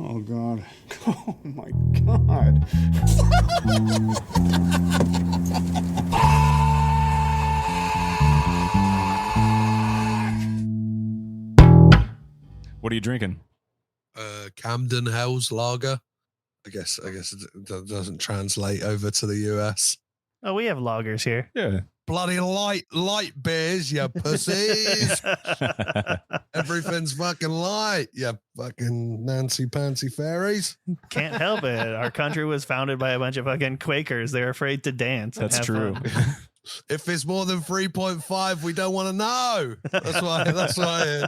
Oh, God. Oh, my God. What are you drinking? Camden Hell's Lager. I guess it doesn't translate over to the US. Oh, we have lagers here. Yeah. Bloody light beers, you pussies. Everything's fucking light, you fucking Nancy Pantsy fairies. Can't help it. Our country was founded by a bunch of fucking Quakers. They're afraid to dance. That's true. If it's more than 3.5, we don't want to know. That's why.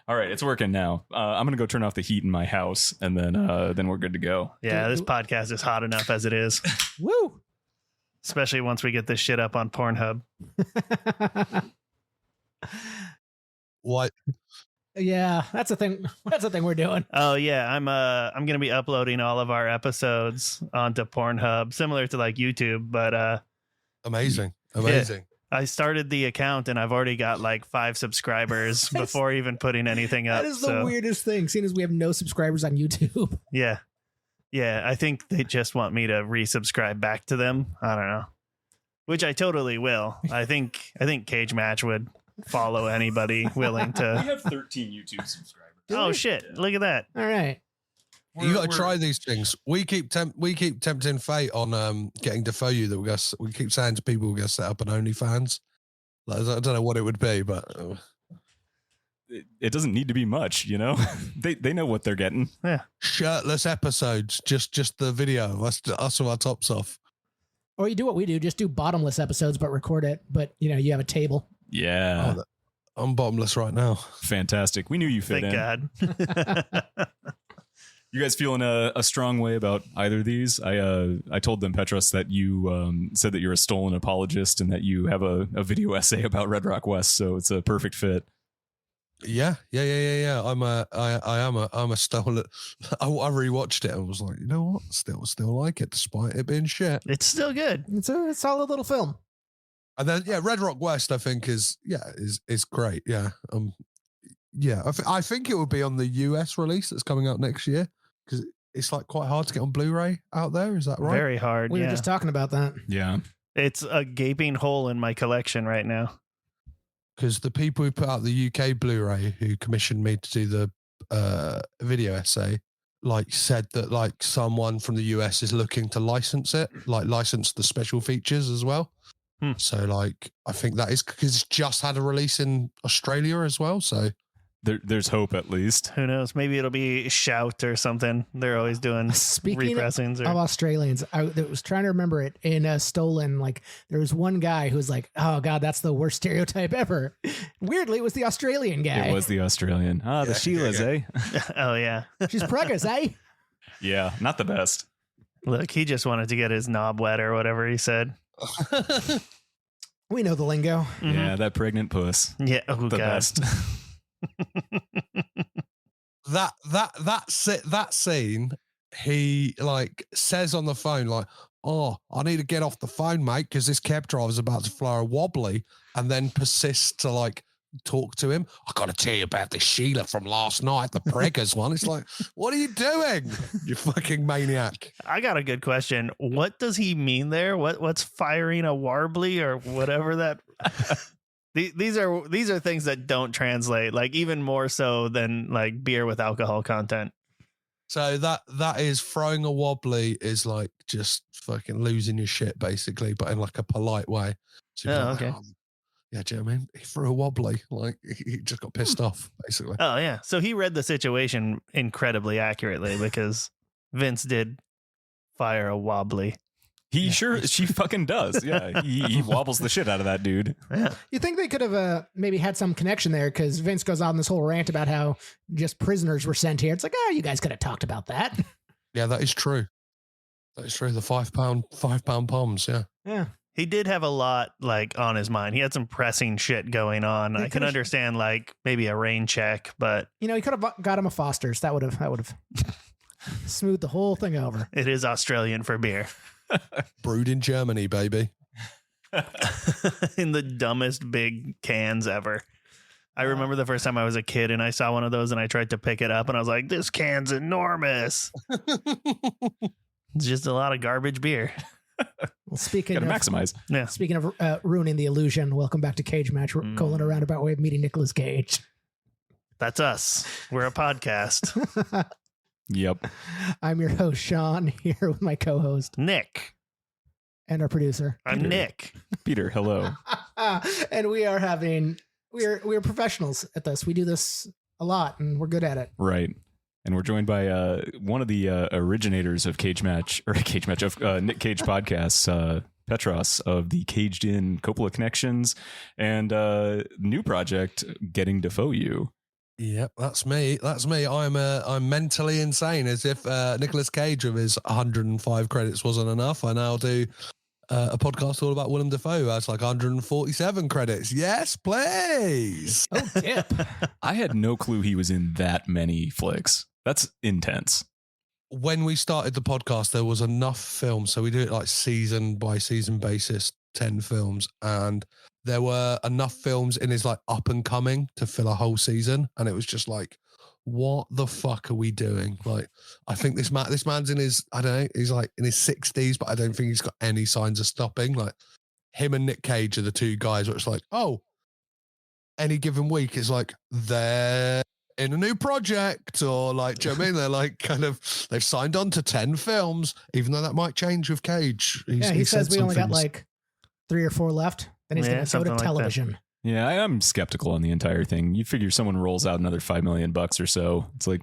All right, it's working now. I'm gonna go turn off the heat in my house, and then we're good to go. Yeah, this podcast is hot enough as it is. Woo! Especially once we get this shit up on Pornhub. What? Yeah, that's the thing. That's the thing we're doing. Oh yeah, I'm gonna be uploading all of our episodes onto Pornhub, similar to like YouTube, but Amazing. Yeah. I started the account and I've already got like 5 subscribers before even putting anything up. That is the weirdest thing, seeing as we have no subscribers on YouTube. Yeah. Yeah, I think they just want me to resubscribe back to them. I don't know. Which I totally will. I think Cage Match would follow anybody willing We to. have 13 YouTube subscribers. Oh shit, look at that. All right. You got to try these things. We keep tempting fate on getting Dafoe that we keep saying to people we're going to set up an OnlyFans. Like, I don't know what it would be, but It doesn't need to be much, you know. They know what they're getting. Yeah. shirtless episodes, just the video of us with our tops off. Or you do what we do, just do bottomless episodes, but record it. But you have a table. Yeah. I'm bottomless right now. Fantastic. We knew you fit Thank in. God. You guys feeling a strong way about either of these? I told them, Petros, that you said that you're a stolen apologist and that you have a video essay about Red Rock West, so it's a perfect fit. Yeah. I'm a stolen. I rewatched it and was like, you know what? Still like it despite it being shit. It's still good. It's a solid little film. And then Red Rock West, I think is great. Yeah. I think it will be on the US release that's coming out next year because it's like quite hard to get on Blu-ray out there. Is that right? Very hard. We yeah. were just talking about that. Yeah. It's a gaping hole in my collection right now. Because the people who put out the UK Blu-ray who commissioned me to do the video essay, like said that like someone from the US is looking to license it, like license the special features as well. So like, I think that is because it's just had a release in Australia as well. So There's hope at least. Who knows? Maybe it'll be Shout or something. They're always doing Speaking repressings. of Australians, I was trying to remember it in Stolen. Like there was one guy who was like, "Oh God, that's the worst stereotype ever." Weirdly, it was the Australian guy. It was the Australian. The Sheilas, eh? Oh yeah. She's preggers, eh? Yeah, not the best. Look, he just wanted to get his knob wet or whatever he said. We know the lingo. Mhm. Yeah, that pregnant puss. Yeah. Oh The God. best. that scene, he like says on the phone like, "Oh, I need to get off the phone, mate, because this cab driver's about to fly a wobbly," and then persists to like talk to him. I got to tell you about this Sheila from last night, the preggers one. It's like, what are you doing, you fucking maniac? I got a good question. What does he mean there? What's firing a warbly or whatever that? These are things that don't translate, like even more so than like beer with alcohol content. So that is throwing a wobbly is like just fucking losing your shit basically, but in like a polite way. So you're like, okay. Yeah, do you know what I mean? He threw a wobbly, like he just got pissed off, basically. Oh yeah. So he read the situation incredibly accurately because Vince did fire a wobbly. She fucking does. Yeah, he wobbles the shit out of that dude. Yeah. You think they could have maybe had some connection there because Vince goes on this whole rant about how just prisoners were sent here. It's like, you guys could have talked about that. Yeah, that is true. That is true. The £5 bombs. Yeah. Yeah. He did have a lot like on his mind. He had some pressing shit going on. I can understand like maybe a rain check, but he could have got him a Foster's. That would have smoothed the whole thing over. it is Australian for beer. Brewed in Germany, baby. In the dumbest big cans ever. I remember the first time I was a kid and I saw one of those and I tried to pick it up and I was like, this can's enormous. It's just a lot of garbage beer. Well, speaking Gotta of maximize. Yeah. speaking of ruining the illusion, welcome back to Cage Match. We're going a roundabout way of meeting Nicolas Cage. That's us. We're a podcast. Yep. I'm your host, Sean, here with my co-host Nick. and our producer. I'm Nick. Peter, hello. And we're professionals at this. We do this a lot and we're good at it. Right. And we're joined by one of the originators of Nick Cage podcasts, Petros of the Caged In Coppola Connections and new project, Getting Dafoe You. Yep, that's me. I'm mentally insane. As if Nicolas Cage with his 105 credits wasn't enough, I now do a podcast all about Willem Dafoe. That's like 147 credits. Yes, please. Oh, tip. I had no clue he was in that many flicks. That's intense. When we started the podcast, there was enough films, so we do it like season by season basis, 10 films, and there were enough films in his like up and coming to fill a whole season, and it was just like, what the fuck are we doing? Like, I think this man's in his, I don't know, he's like in his 60s, but I don't think he's got any signs of stopping. Like, him and Nick Cage are the two guys where it's like, oh, any given week is like they're in a new project, or like, do you know what I mean? They're like kind of, they've signed on to 10 films, even though that might change with Cage. He says said we some only got things. like 3 or 4 left. Then he's going to go something to like that. television. Yeah, I'm skeptical on the entire thing. You figure someone rolls out another $5 million or so. It's like,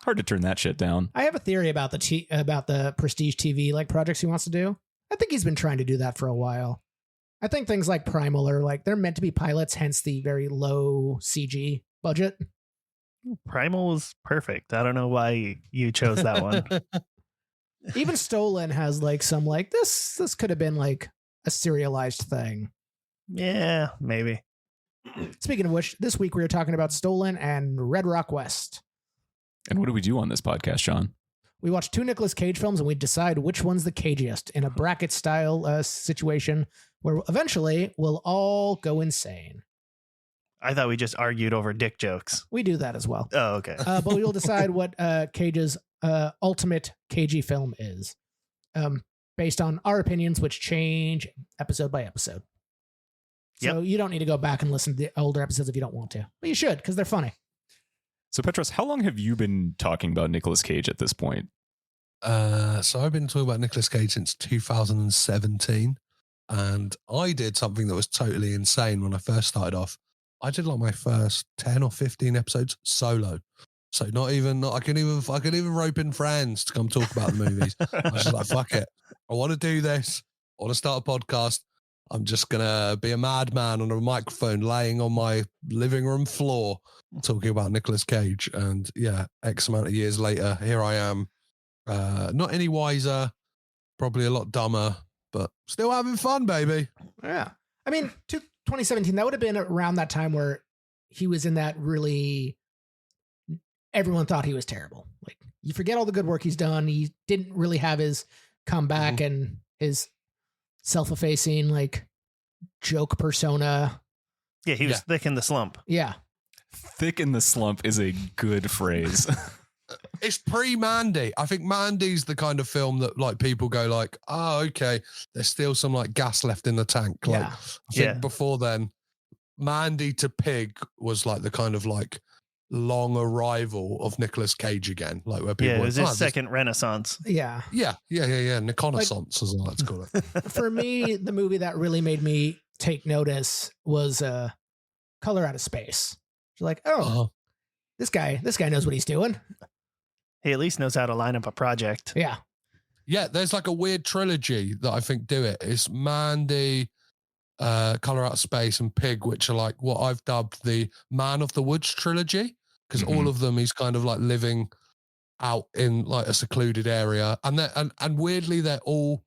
hard to turn that shit down. I have a theory about the prestige TV like projects he wants to do. I think he's been trying to do that for a while. I think things like Primal are like, they're meant to be pilots, hence the very low CG budget. Primal was perfect. I don't know why you chose that one. Even Stolen has like some like this could have been like a serialized thing. Yeah, maybe. Speaking of which, this week we were talking about Stolen and Red Rock West. And what do we do on this podcast, Sean? We watch 2 Nicolas Cage films and we decide which one's the cagiest in a bracket style situation where eventually we'll all go insane. I thought we just argued over dick jokes. We do that as well. Oh, okay. But we will decide what Cage's ultimate cagey film is, based on our opinions, which change episode by episode. So you don't need to go back and listen to the older episodes if you don't want to, but you should because they're funny. So, Petros, how long have you been talking about Nicolas Cage at this point? So I've been talking about Nicolas Cage since 2017, and I did something that was totally insane when I first started off. I did like my first 10 or 15 episodes solo. So I could even rope in friends to come talk about the movies. I was just like, fuck it. I want to do this. I want to start a podcast. I'm just going to be a madman on a microphone laying on my living room floor talking about Nicolas Cage. And yeah, X amount of years later, here I am. Not any wiser, probably a lot dumber, but still having fun, baby. Yeah. I mean, 2017, that would have been around that time where he was in that really, everyone thought he was terrible. Like, you forget all the good work he's done. He didn't really have his comeback and his self-effacing, like, joke persona. Yeah, he was thick in the slump. Yeah. Thick in the slump is a good phrase. It's pre-Mandy. I think Mandy's the kind of film that like people go like, oh, okay, there's still some like gas left in the tank. Like, Yeah. I think before then, Mandy to Pig was like the kind of like long arrival of Nicolas Cage again. Like where people Yeah, it went, was his second renaissance. Yeah. Yeah. Reconnaissance, as I like to call it. For me, the movie that really made me take notice was Color Out of Space. You're like, oh, this guy knows what he's doing. He at least knows how to line up a project. Yeah. Yeah, there's like a weird trilogy that I think do it. It's Mandy, Color Out of Space, and Pig, which are like what I've dubbed the Man of the Woods trilogy, because all of them he's kind of like living out in like a secluded area, and weirdly they're all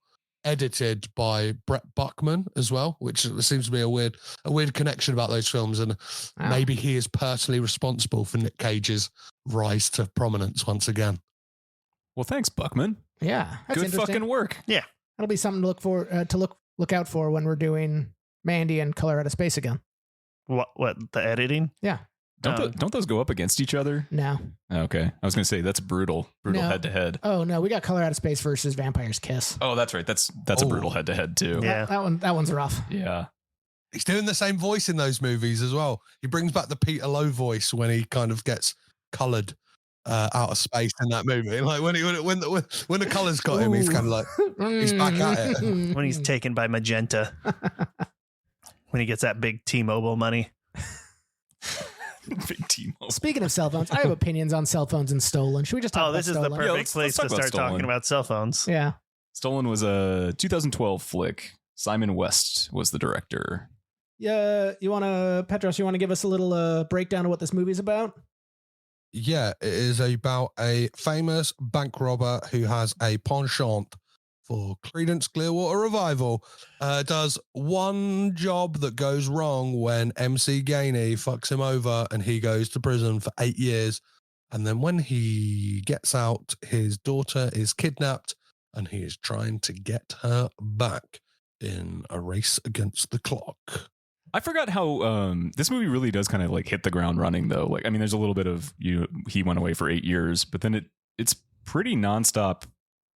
edited by Brett Buckman as well, which seems to be a weird connection about those films, and maybe he is personally responsible for Nick Cage's rise to prominence once again. Well, thanks, Buckman. Yeah. That's Good interesting. fucking work. Yeah. That'll be something to look for, look out for when we're doing Mandy and Color Out of Space again. What the editing? Yeah. Don't those go up against each other? No. Okay. I was going to say that's brutal No. head to head. Oh no, we got Color Out of Space versus Vampire's Kiss. Oh, that's right. That's a brutal head to head too. Yeah. That one's rough. Yeah. He's doing the same voice in those movies as well. He brings back the Peter Lowe voice when he kind of gets coloured out of space in that movie. Like when the colours got him, he's kind of like he's back at it. When he's taken by Magenta. When he gets that big T-Mobile money. Big T-Mobile. Speaking of cell phones, I have opinions on cell phones and Stolen. Should we just talk about This is the Stolen? perfect let's place talk to about start talking Stolen. about cell phones. Yeah. Stolen was a 2012 flick. Simon West was the director. Yeah. Petros, you want to give us a little breakdown of what this movie's about? Yeah, it is about a famous bank robber who has a penchant for Creedence Clearwater Revival. Does one job that goes wrong when MC Gainey fucks him over and he goes to prison for 8 years. And then when he gets out, his daughter is kidnapped and he is trying to get her back in a race against the clock. I forgot how this movie really does kind of like hit the ground running though. Like, I mean, there's a little bit of he went away for 8 years, but then it's pretty nonstop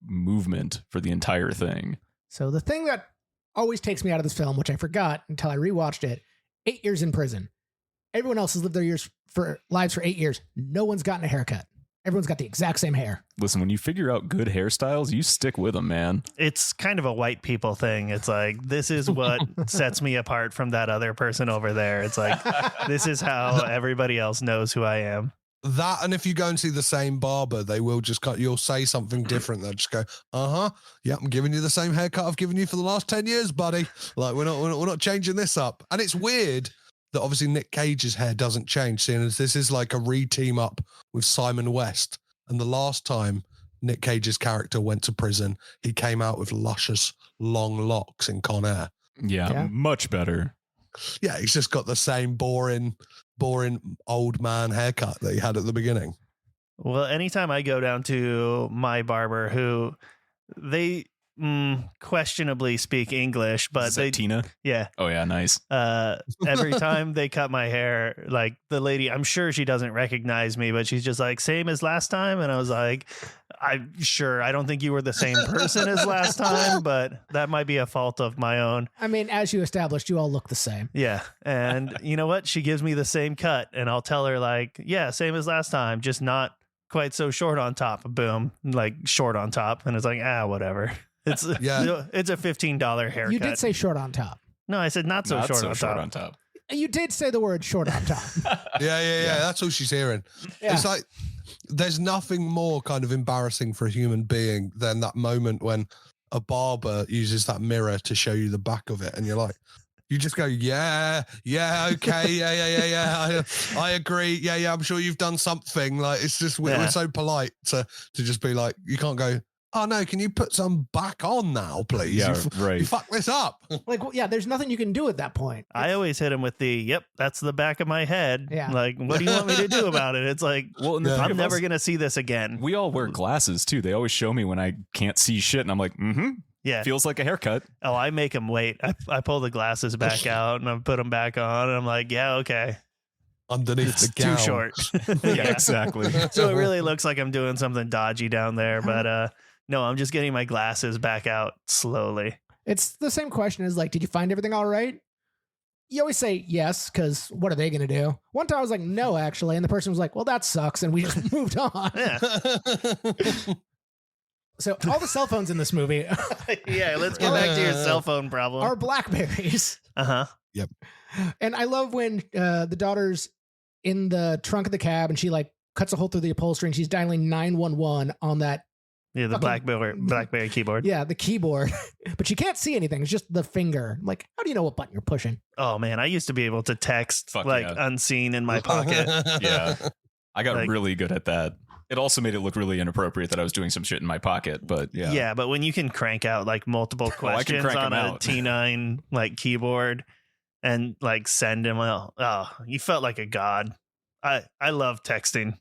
movement for the entire thing. So the thing that always takes me out of this film, which I forgot until I rewatched it, 8 years in prison. Everyone else has lived their lives for 8 years. No one's gotten a haircut. Everyone's got the exact same hair. Listen, when you figure out good hairstyles, you stick with them, man. It's kind of a white people thing. It's like, this is what sets me apart from that other person over there. It's like, this is how everybody else knows who I am. That, and if you go and see the same barber, they will just you'll say something different. They'll just go, yeah, I'm giving you the same haircut I've given you for the last 10 years, buddy. Like, we're not changing this up. And it's weird that obviously Nick Cage's hair doesn't change, seeing as this is like a re-team up with Simon West. And the last time Nick Cage's character went to prison, he came out with luscious long locks in Con Air. Yeah, much better. Yeah, he's just got the same boring old man haircut that he had at the beginning. Well, anytime I go down to my barber, who they questionably speak English, but Is that Tina? Yeah. Oh yeah, nice. Every time they cut my hair, like the lady, I'm sure she doesn't recognize me, but she's just like, same as last time. And I was like, I'm sure I don't think you were the same person as last time, but that might be a fault of my own. I mean, as you established, you all look the same. Yeah. And you know what? She gives me the same cut and I'll tell her like, yeah, same as last time, just not quite so short on top. Boom. Like short on top. And it's like, whatever. It's a $15 haircut. You did say short on top. No, I said not so short on top. You did say the word short on top. Yeah. That's all she's hearing. Yeah. It's like there's nothing more kind of embarrassing for a human being than that moment when a barber uses that mirror to show you the back of it, and you're like, you just go, yeah, okay, yeah. I agree. Yeah. I'm sure you've done something. Like it's just we're so polite to just be like, you can't go, oh no, can you put some back on now, please? Yeah, right. You fuck this up. Like, yeah, there's nothing you can do at that point. I always hit him with yep, that's the back of my head. Yeah. Like, what do you want me to do about it? It's like, Well, and the three I'm of never us, going to see this again. we all wear glasses too. They always show me when I can't see shit, and I'm like, Yeah. feels like a haircut. Oh, I make him wait. I pull the glasses back out and I put them back on. And I'm like, yeah, okay. Underneath It's the gown. too short. Yeah, exactly. So it really looks like I'm doing something dodgy down there. But no, I'm just getting my glasses back out slowly. It's the same question as like, did you find everything all right? You always say yes, because what are they going to do? One time I was like, no, actually. And the person was like, well, that sucks. And we just moved on. Yeah. So all the cell phones in this movie Yeah, let's get back to your cell phone problem. are Blackberries. Uh-huh. Yep. And I love when the daughter's in the trunk of the cab and she like cuts a hole through the upholstery and she's dialing 911 on that. Yeah, the Fucking- Blackberry keyboard. Yeah, the keyboard. But she can't see anything. It's just the finger. Like, how do you know what button you're pushing? Oh man, I used to be able to text Fuck like yeah. unseen in my pocket. Yeah, I got Like- really good at that. It also made it look really inappropriate that I was doing some shit in my pocket, but yeah. Yeah, but when you can crank out like multiple I can questions crank on 'em a out. T9 like keyboard and like send them, you felt like a god. I love texting.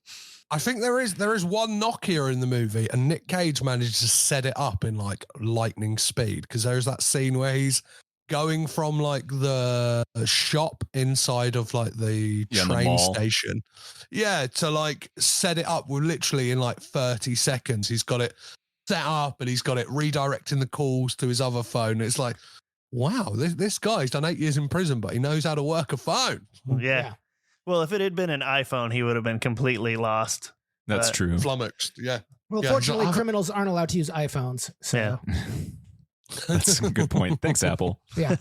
I think there is one Nokia in the movie, and Nick Cage managed to set it up in like lightning speed, because there's that scene where he's going from like the shop inside of like the Yeah, in the train mall. station, to like set it up with literally in like 30 seconds. He's got it set up and he's got it redirecting the calls to his other phone. It's like, wow, this guy's done 8 years in prison, but he knows how to work a phone. Yeah. Well, if it had been an iPhone, he would have been completely lost. That's true. Flummoxed, yeah. Well, Yeah, fortunately, so- criminals aren't allowed to use iPhones. So, That's a good point. Thanks, Apple. yeah.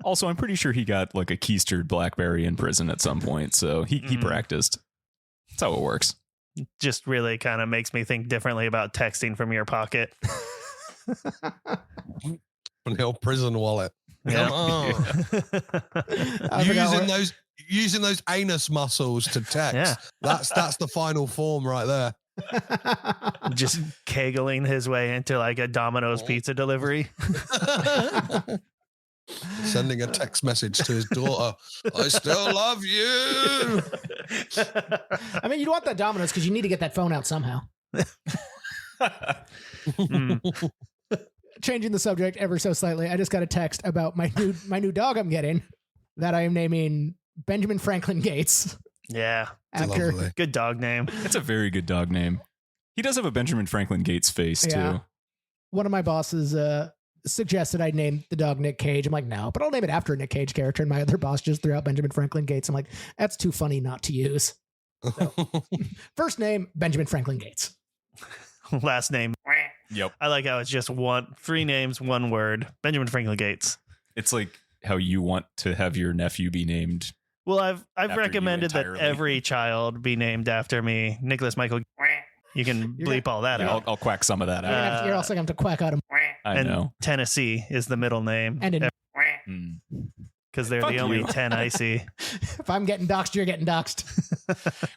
Also, I'm pretty sure he got like a keistered BlackBerry in prison at some point, so he practiced. That's how it works. Just really kind of makes me think differently about texting from your pocket. From the old prison wallet. Yeah. Come on. I forgot Using those anus muscles to text. Yeah. That's the final form right there. Just kegling his way into like a Domino's pizza delivery. Sending a text message to his daughter. I still love you. I mean, you'd want that Domino's because you need to get that phone out somehow. Changing the subject ever so slightly, I just got a text about my new dog I'm getting that I am naming Benjamin Franklin Gates. Yeah. After Lovely. Good dog name. It's a very good dog name. He does have a Benjamin Franklin Gates face Yeah. too. one of my bosses suggested I name the dog Nick Cage. I'm like, no, but I'll name it after a Nick Cage character. And my other boss just threw out Benjamin Franklin Gates. I'm like, that's too funny not to use. So, first name, Benjamin Franklin Gates. Last name. Yep. I like how it's just three names, one word. Benjamin Franklin Gates. It's like how you want to have your nephew be named. Well, I've After recommended you that entirely. every child be named after me. Nicholas Michael. You can You're bleep all that Yeah, out. I'll quack some of that out. You're also going to have to quack out him. I and know. Tennessee is the middle name. And in, Mm. Because they're Fuck the only you. 10 I see. if I'm getting doxxed, you're getting doxxed.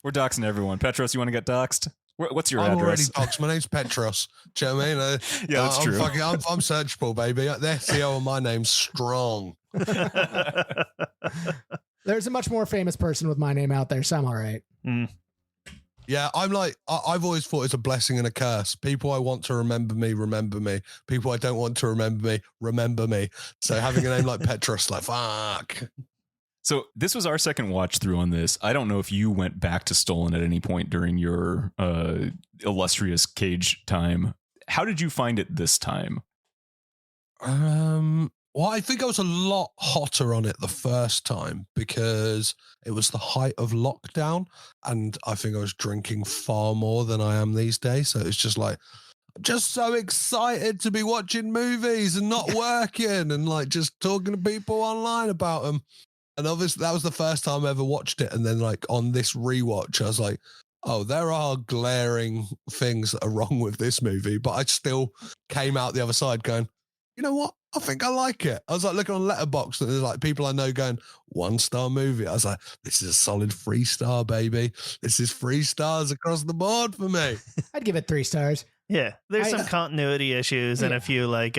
We're doxing everyone. Petros, you want to get doxed? What's your I'm already address? doxed. My name's Petros. Do you know what I mean? Yeah, that's I'm true. I'm searchable, baby. The SEO on my name's strong. There's a much more famous person with my name out there, so I'm all right. Yeah, I'm like, I've always thought it's a blessing and a curse. People I want to remember me. People I don't want to remember me. So having a name like Petros, like, fuck. So this was our second watch through on this. I don't know if you went back to Stolen at any point during your illustrious Cage time. How did you find it this time? Well, I think I was a lot hotter on it the first time because it was the height of lockdown, and I think I was drinking far more than I am these days. So it's just like, I'm just so excited to be watching movies and not working and like just talking to people online about them. And obviously that was the first time I ever watched it. And then like on this rewatch, I was like, oh, there are glaring things that are wrong with this movie. But I still came out the other side going, you know what? I think I like it. I was like looking on Letterboxd and there's like people I know going 1-star movie. I was like, this is a solid 3-star, baby. This is 3 stars across the board for me. I'd give it 3 stars. Yeah, there's some continuity issues and Yeah. a few like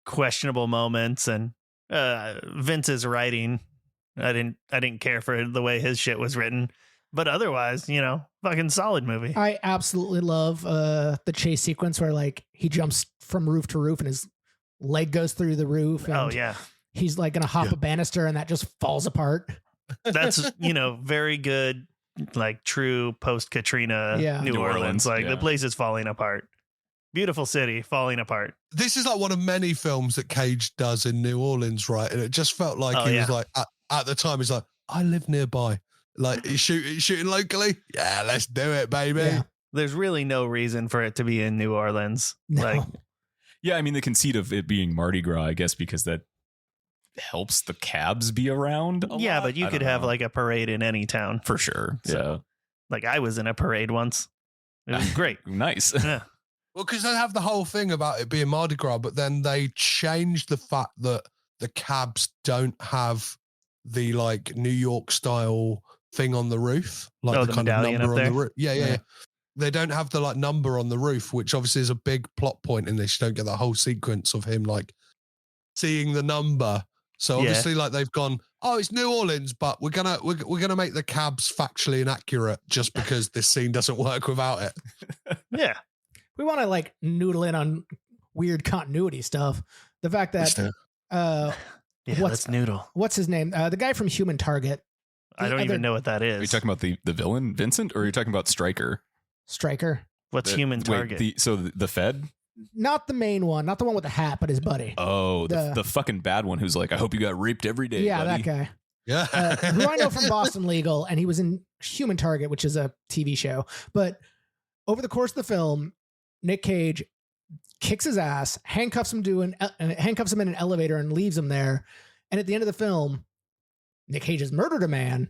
questionable moments, and Vince's writing. I didn't care for the way his shit was written, but otherwise, fucking solid movie. I absolutely love the chase sequence where like he jumps from roof to roof and his leg goes through the roof. And Oh yeah, he's like gonna hop a banister and that just falls apart. that's very good, like true post Katrina Yeah. New New Orleans. Orleans, Like yeah. the place is falling apart. Beautiful city falling apart. This is like one of many films that Cage does in New Orleans, right? And it just felt like Oh, he yeah. was like, at the time, he's like, I live nearby. Like, he's shooting locally. Yeah, let's do it, baby. Yeah. There's really no reason for it to be in New Orleans. No. Like Yeah, I mean, the conceit of it being Mardi Gras, I guess, because that helps the cabs be around. yeah, lot. but you I could don't have know. like a parade in any town. For sure. So- Like I was in a parade once. It was great. Yeah. Nice. Yeah. Well, because they have the whole thing about it being Mardi Gras, but then they changed the fact that the cabs don't have the like New York style thing on the roof, like Oh, the the kind of medallion number up on the there? roof. Yeah. Yeah. They don't have the like number on the roof, which obviously is a big plot point in this. You don't get the whole sequence of him like seeing the number. So Yeah. obviously, like they've gone, oh, it's New Orleans, but we're gonna make the cabs factually inaccurate just because this scene doesn't work without it. Yeah. We want to like noodle in on weird continuity stuff. The fact Let's that do it. Yeah, What's- that's Noodle. What's his name? The guy from Human Target. I don't even know what that is. Are you talking about the villain, Vincent, or are you talking about Stryker? Stryker. What's Human Target? The Fed? Not the main one, not the one with the hat, but his buddy. Oh, the fucking bad one who's like, I hope you got raped every day, yeah, buddy. that guy. Yeah. Who I know from Boston Legal, and he was in Human Target, which is a TV show. But over the course of the film, Nick Cage kicks his ass, handcuffs him in an elevator, and leaves him there. And at the end of the film, Nick Cage has murdered a man,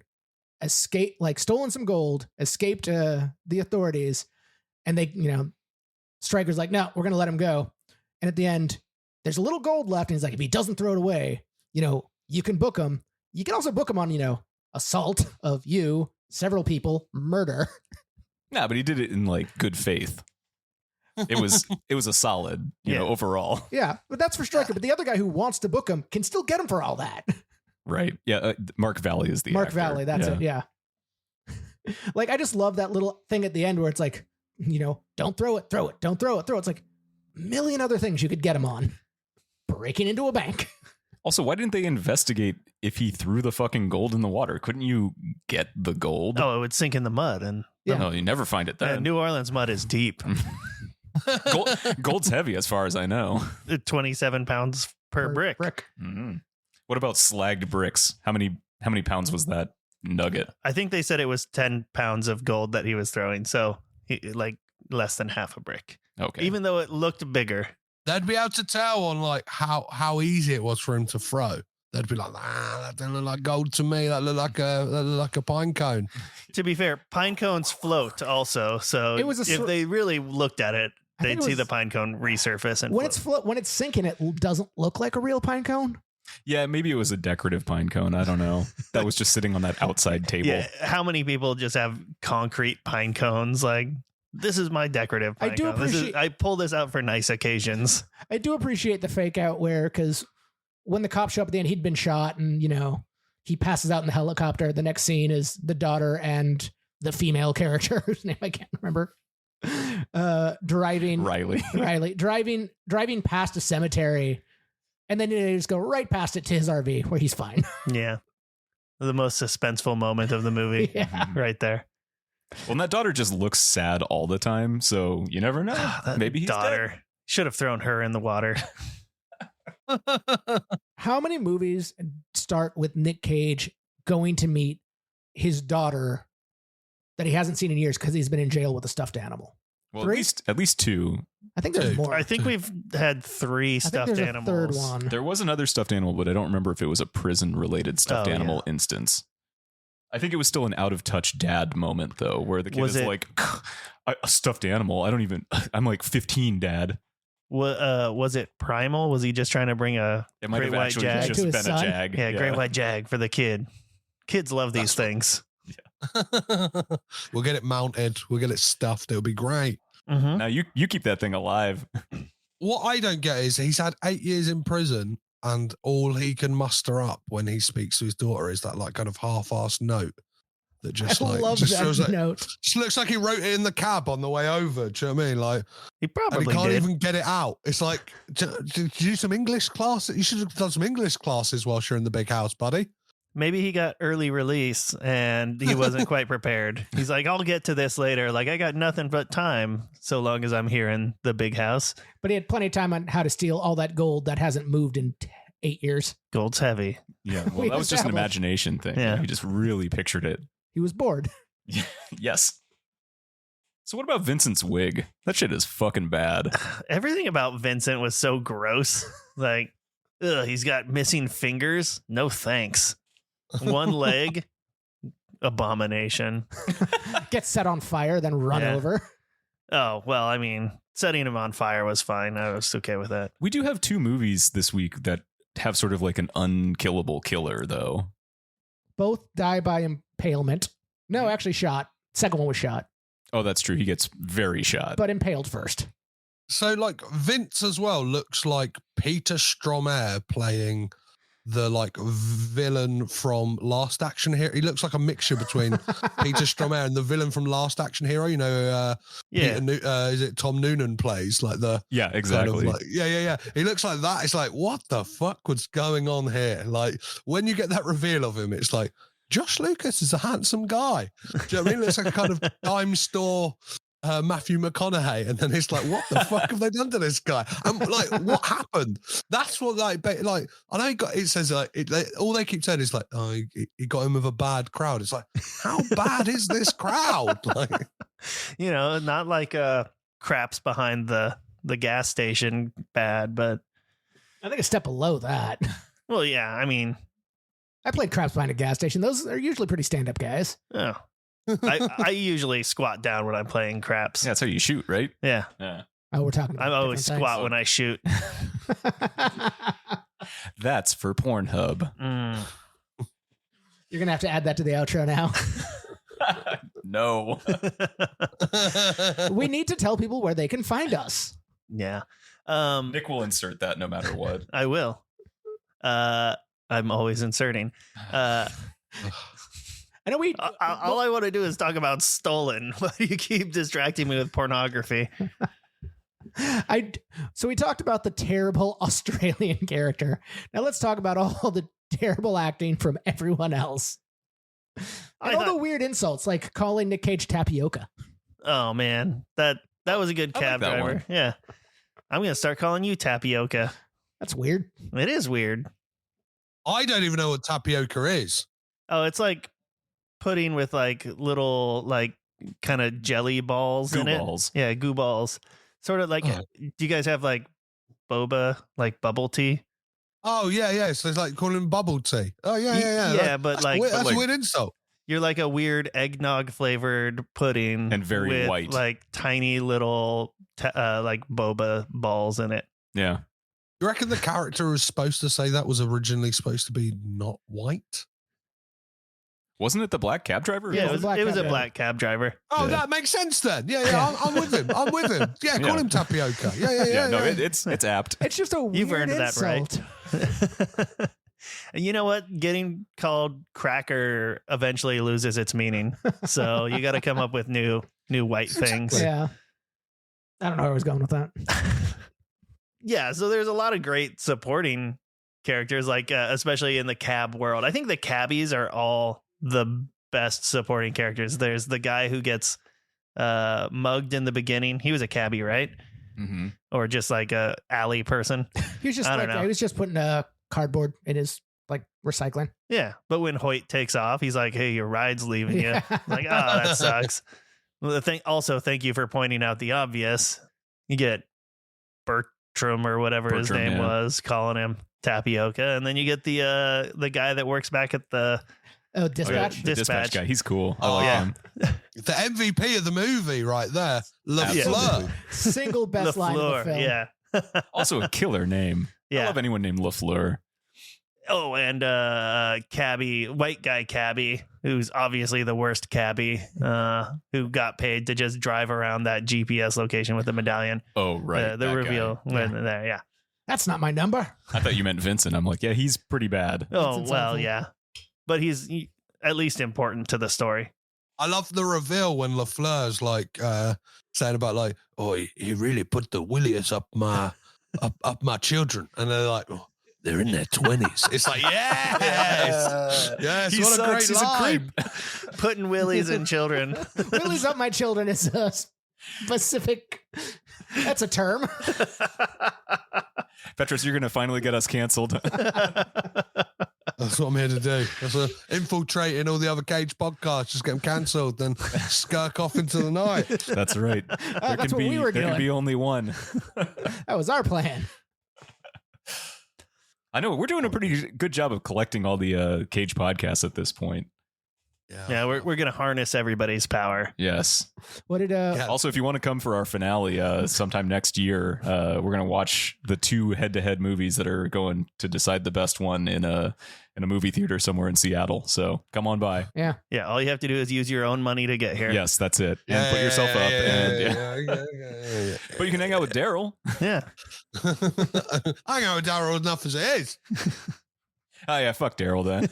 stolen some gold, escaped the authorities, and they, Stryker's like, no, we're gonna let him go. And at the end, there's a little gold left, and he's like, if he doesn't throw it away, you can book him. You can also book him on, assault of several people, murder. Nah, but he did it in like good faith. It was a solid, overall. Yeah, but that's for Stryker. But the other guy who wants to book him can still get him for all that. Right. Yeah. Mark Valley is the actor. Valley. That's it. Yeah. Like, I just love that little thing at the end where it's like, don't throw it, throw it, don't throw it, throw it. It's like a million other things you could get him on. Breaking into a bank. Also, why didn't they investigate if he threw the fucking gold in the water? Couldn't you get the gold? Oh, it would sink in the mud, and Yeah. No, you never find it then. New Orleans mud is deep. Gold's heavy, as far as I know. 27 pounds per brick. Mm-hmm. What about slagged bricks? How many pounds was that nugget? I think they said it was 10 pounds of gold that he was throwing, so like less than half a brick. Okay. Even though it looked bigger. They'd be able to tell on like how easy it was for him to throw. They'd be like, that doesn't look like gold to me. That looked like a pine cone. To be fair, pine cones float also, so It was if they really looked at it, I think they'd it see was- the pine cone resurface and float. When it's sinking, it doesn't look like a real pine cone. Yeah, maybe it was a decorative pine cone. I don't know. That was just sitting on that outside table. Yeah, how many people just have concrete pine cones? Like, this is my decorative I pine do cone. appreciate- I pull this out for nice occasions. I do appreciate the fake out where, because when the cops show up at the end, he'd been shot and, he passes out in the helicopter. The next scene is the daughter and the female character, whose name I can't remember, driving Riley. driving past a cemetery. And then they just go right past it to his RV where he's fine. Yeah. The most suspenseful moment of the movie. Yeah. Right there. Well, and that daughter just looks sad all the time, so you never know. That Maybe he's daughter. dead. Should have thrown her in the water. How many movies start with Nick Cage going to meet his daughter that he hasn't seen in years because he's been in jail with a stuffed animal? Well, Three? at least two. I think there's more. I think we've had 3 I think stuffed there's a animals. third one. There was another stuffed animal, but I don't remember if it was a prison-related stuffed Oh, animal instance. I think it was still an out-of-touch dad moment, though, where the kid Was is it- like, a stuffed animal? I'm like 15, Dad. Was it Primal? Was he just trying to bring a It might great have white actually jag? just To his been son? a jag. Yeah, great white jag for the kid. Kids love these things. We'll get it mounted. We'll get it stuffed. It'll be great. Mm-hmm. Now you keep that thing alive. What I don't get is he's had 8 years in prison, and all he can muster up when he speaks to his daughter is that like kind of half-assed note that just I like love just that feels like note. just looks like he wrote it in the cab on the way over. Do you know what I mean? Like, He and probably he can't did. even get it out. It's like, did you do some English class? You should have done some English classes whilst you're in the big house, buddy. Maybe he got early release and he wasn't quite prepared. He's like, I'll get to this later. Like, I got nothing but time so long as I'm here in the big house. But he had plenty of time on how to steal all that gold that hasn't moved in 8 years. Gold's heavy. Yeah, well, We that was just an established. imagination thing. Yeah. He just really pictured it. He was bored. Yes. So what about Vincent's wig? That shit is fucking bad. Everything about Vincent was so gross. Like, ugh, he's got missing fingers. No thanks. One leg. Abomination. Gets set on fire, then run Yeah. over. Oh, well, I mean, setting him on fire was fine. I was okay with that. We do have 2 movies this week that have sort of like an unkillable killer, though. Both die by impalement. No, actually shot. Second one was shot, Oh, that's true. He gets very shot. but impaled first. So like Vince as well looks like Peter Stormare playing the like villain from Last Action Hero. He looks like a mixture between Peter Stormare and the villain from Last Action Hero. You know, is it Tom Noonan plays like the exactly. Kind of like, yeah. He looks like that. It's like, what the fuck was going on here? Like when you get that reveal of him, it's like Josh Lucas is a handsome guy. Do you know what I mean? It's like a kind of dime store Matthew McConaughey, and then it's like, what the fuck have they done to this guy? And like, what happened? That's what like I know it says like all they keep saying is like, oh, he got him with a bad crowd. It's like, how bad is this crowd? Like, you know, not like craps behind the gas station bad, but I think a step below that. Well, yeah, I mean, I played craps behind a gas station. Those are usually pretty stand-up guys. Oh. I usually squat down when I'm playing craps. Yeah, that's how you shoot, right? Yeah. Oh, we're talking about I always squat when I shoot. That's for Pornhub. You're going to have to add that to the outro now. No. We need to tell people where they can find us. Yeah. Nick will insert that no matter what. I will. I'm always inserting. I know all I want to do is talk about Stolen. Why do you keep distracting me with pornography? So we talked about the terrible Australian character. Now let's talk about all the terrible acting from everyone else. And all the weird insults, like calling Nick Cage tapioca. Oh man, that was a good cab like driver. Yeah, I'm gonna start calling you tapioca. That's weird. It is weird. I don't even know what tapioca is. Oh, it's like pudding with like little like kind of jelly balls in it. Balls. Yeah, goo balls. Sort of like, do you guys have like boba, like bubble tea? Oh yeah. So it's like calling him bubble tea. Oh yeah. Yeah, but like that's a weird insult. You're like a weird eggnog flavored pudding and very with white, like tiny little like boba balls in it. Yeah. You reckon the character was supposed to say that was originally supposed to be not white? Wasn't it the black cab driver? Yeah, it was a black cab driver. Oh, that makes sense then. Yeah. I'm with him. Yeah, call him tapioca. Yeah. No, it's apt. It's just a weird You've earned insult. that right. And you know what? Getting called cracker eventually loses its meaning. So you got to come up with new white things. Yeah. I don't know where I was going with that. Yeah, so there's a lot of great supporting characters, like especially in the cab world. I think the cabbies are all the best supporting characters. There's the guy who gets mugged in the beginning. He was a cabbie, right? Mm-hmm. Or just like a alley person. He was just he was just putting a cardboard in his like recycling. Yeah, but when Hoyt takes off, he's like, "Hey, your ride's leaving you." Like, oh, that sucks. Well, also, thank you for pointing out the obvious. You get Bertram or whatever his name was, calling him tapioca, and then you get the guy that works back at the dispatch. The dispatch guy. He's cool. I like him. The MVP of the movie right there. LaFleur. Single best line of the film. Yeah. Also a killer name. Yeah. I love anyone named LaFleur. Oh, and cabbie, white guy cabbie, who's obviously the worst cabbie, who got paid to just drive around that GPS location with the medallion. Oh, right. The reveal there, yeah. That's not my number. I thought you meant Vincent. I'm like, yeah, he's pretty bad. Oh, Vincent's well, awful. yeah. But he's at least important to the story. I love the reveal when LaFleur's like saying about like, oh, he really put the willies up my children, and they're like, oh, they're in their 20s. It's like, yes, He what sucks. a great He's line. a creep. Putting willies in children. Willies up my children is a specific. That's a term. Petros, you're going to finally get us canceled. That's what I'm here to do. That's infiltrating all the other Cage podcasts, just get them cancelled, then skirk off into the night. That's right. That's what we were there doing. can be only one. That was our plan. I know we're doing a pretty good job of collecting all the Cage podcasts at this point. Yeah, we're gonna harness everybody's power. Yes. What did Also, if you want to come for our finale sometime next year, we're gonna watch the 2 head-to-head movies that are going to decide the best one in a movie theater somewhere in Seattle. So come on by. Yeah. All you have to do is use your own money to get here. Yes, that's it. And put yourself up. But you can hang out with Daryl. Yeah. I know Daryl enough as it is. Oh yeah, fuck Daryl then.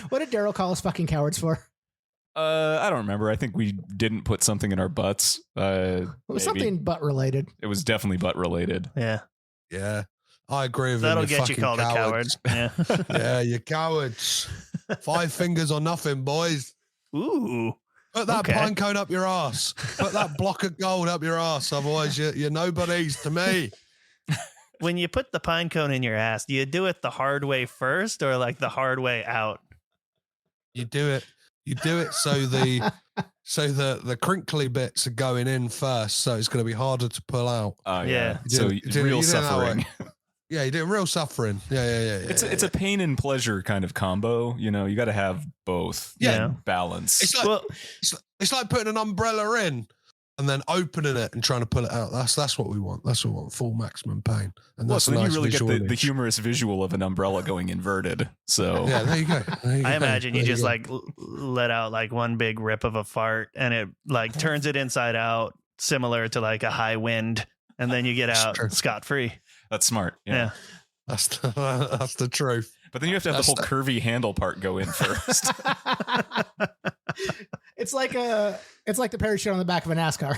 What did Daryl call us fucking cowards for? I don't remember. I think we didn't put something in our butts. It was something butt related. It was definitely butt related. Yeah. Yeah. I agree with That'll him. get you called cowards. a coward. Yeah. Yeah, you cowards. 5 fingers or nothing, boys. Ooh. Put that Okay. pine cone up your ass. Put that block of gold up your ass. Otherwise, you're nobodies to me. When you put the pine cone in your ass, do you do it the hard way first or like the hard way out? You do it. You do it so the crinkly bits are going in first, so it's going to be harder to pull out. Oh Yeah. So You do- real you do it that suffering. Yeah, you do real suffering. Yeah. It's a pain and pleasure kind of combo. You know, you got to have both. Yeah. Balance. It's like Well, it's like putting an umbrella in and then opening it and trying to pull it out. That's what we want. That's what we want. Full maximum pain. And Well, that's so a then nice you really get visual the image. humorous visual of an umbrella going inverted. So Yeah, there you go. I imagine you There just go. like let out like one big rip of a fart and it like turns it inside out, similar to like a high wind, and then you get That's out true. scot free. that's smart. Yeah. That's the truth. But then you have to have the whole curvy handle part go in first. It's like the parachute on the back of a NASCAR,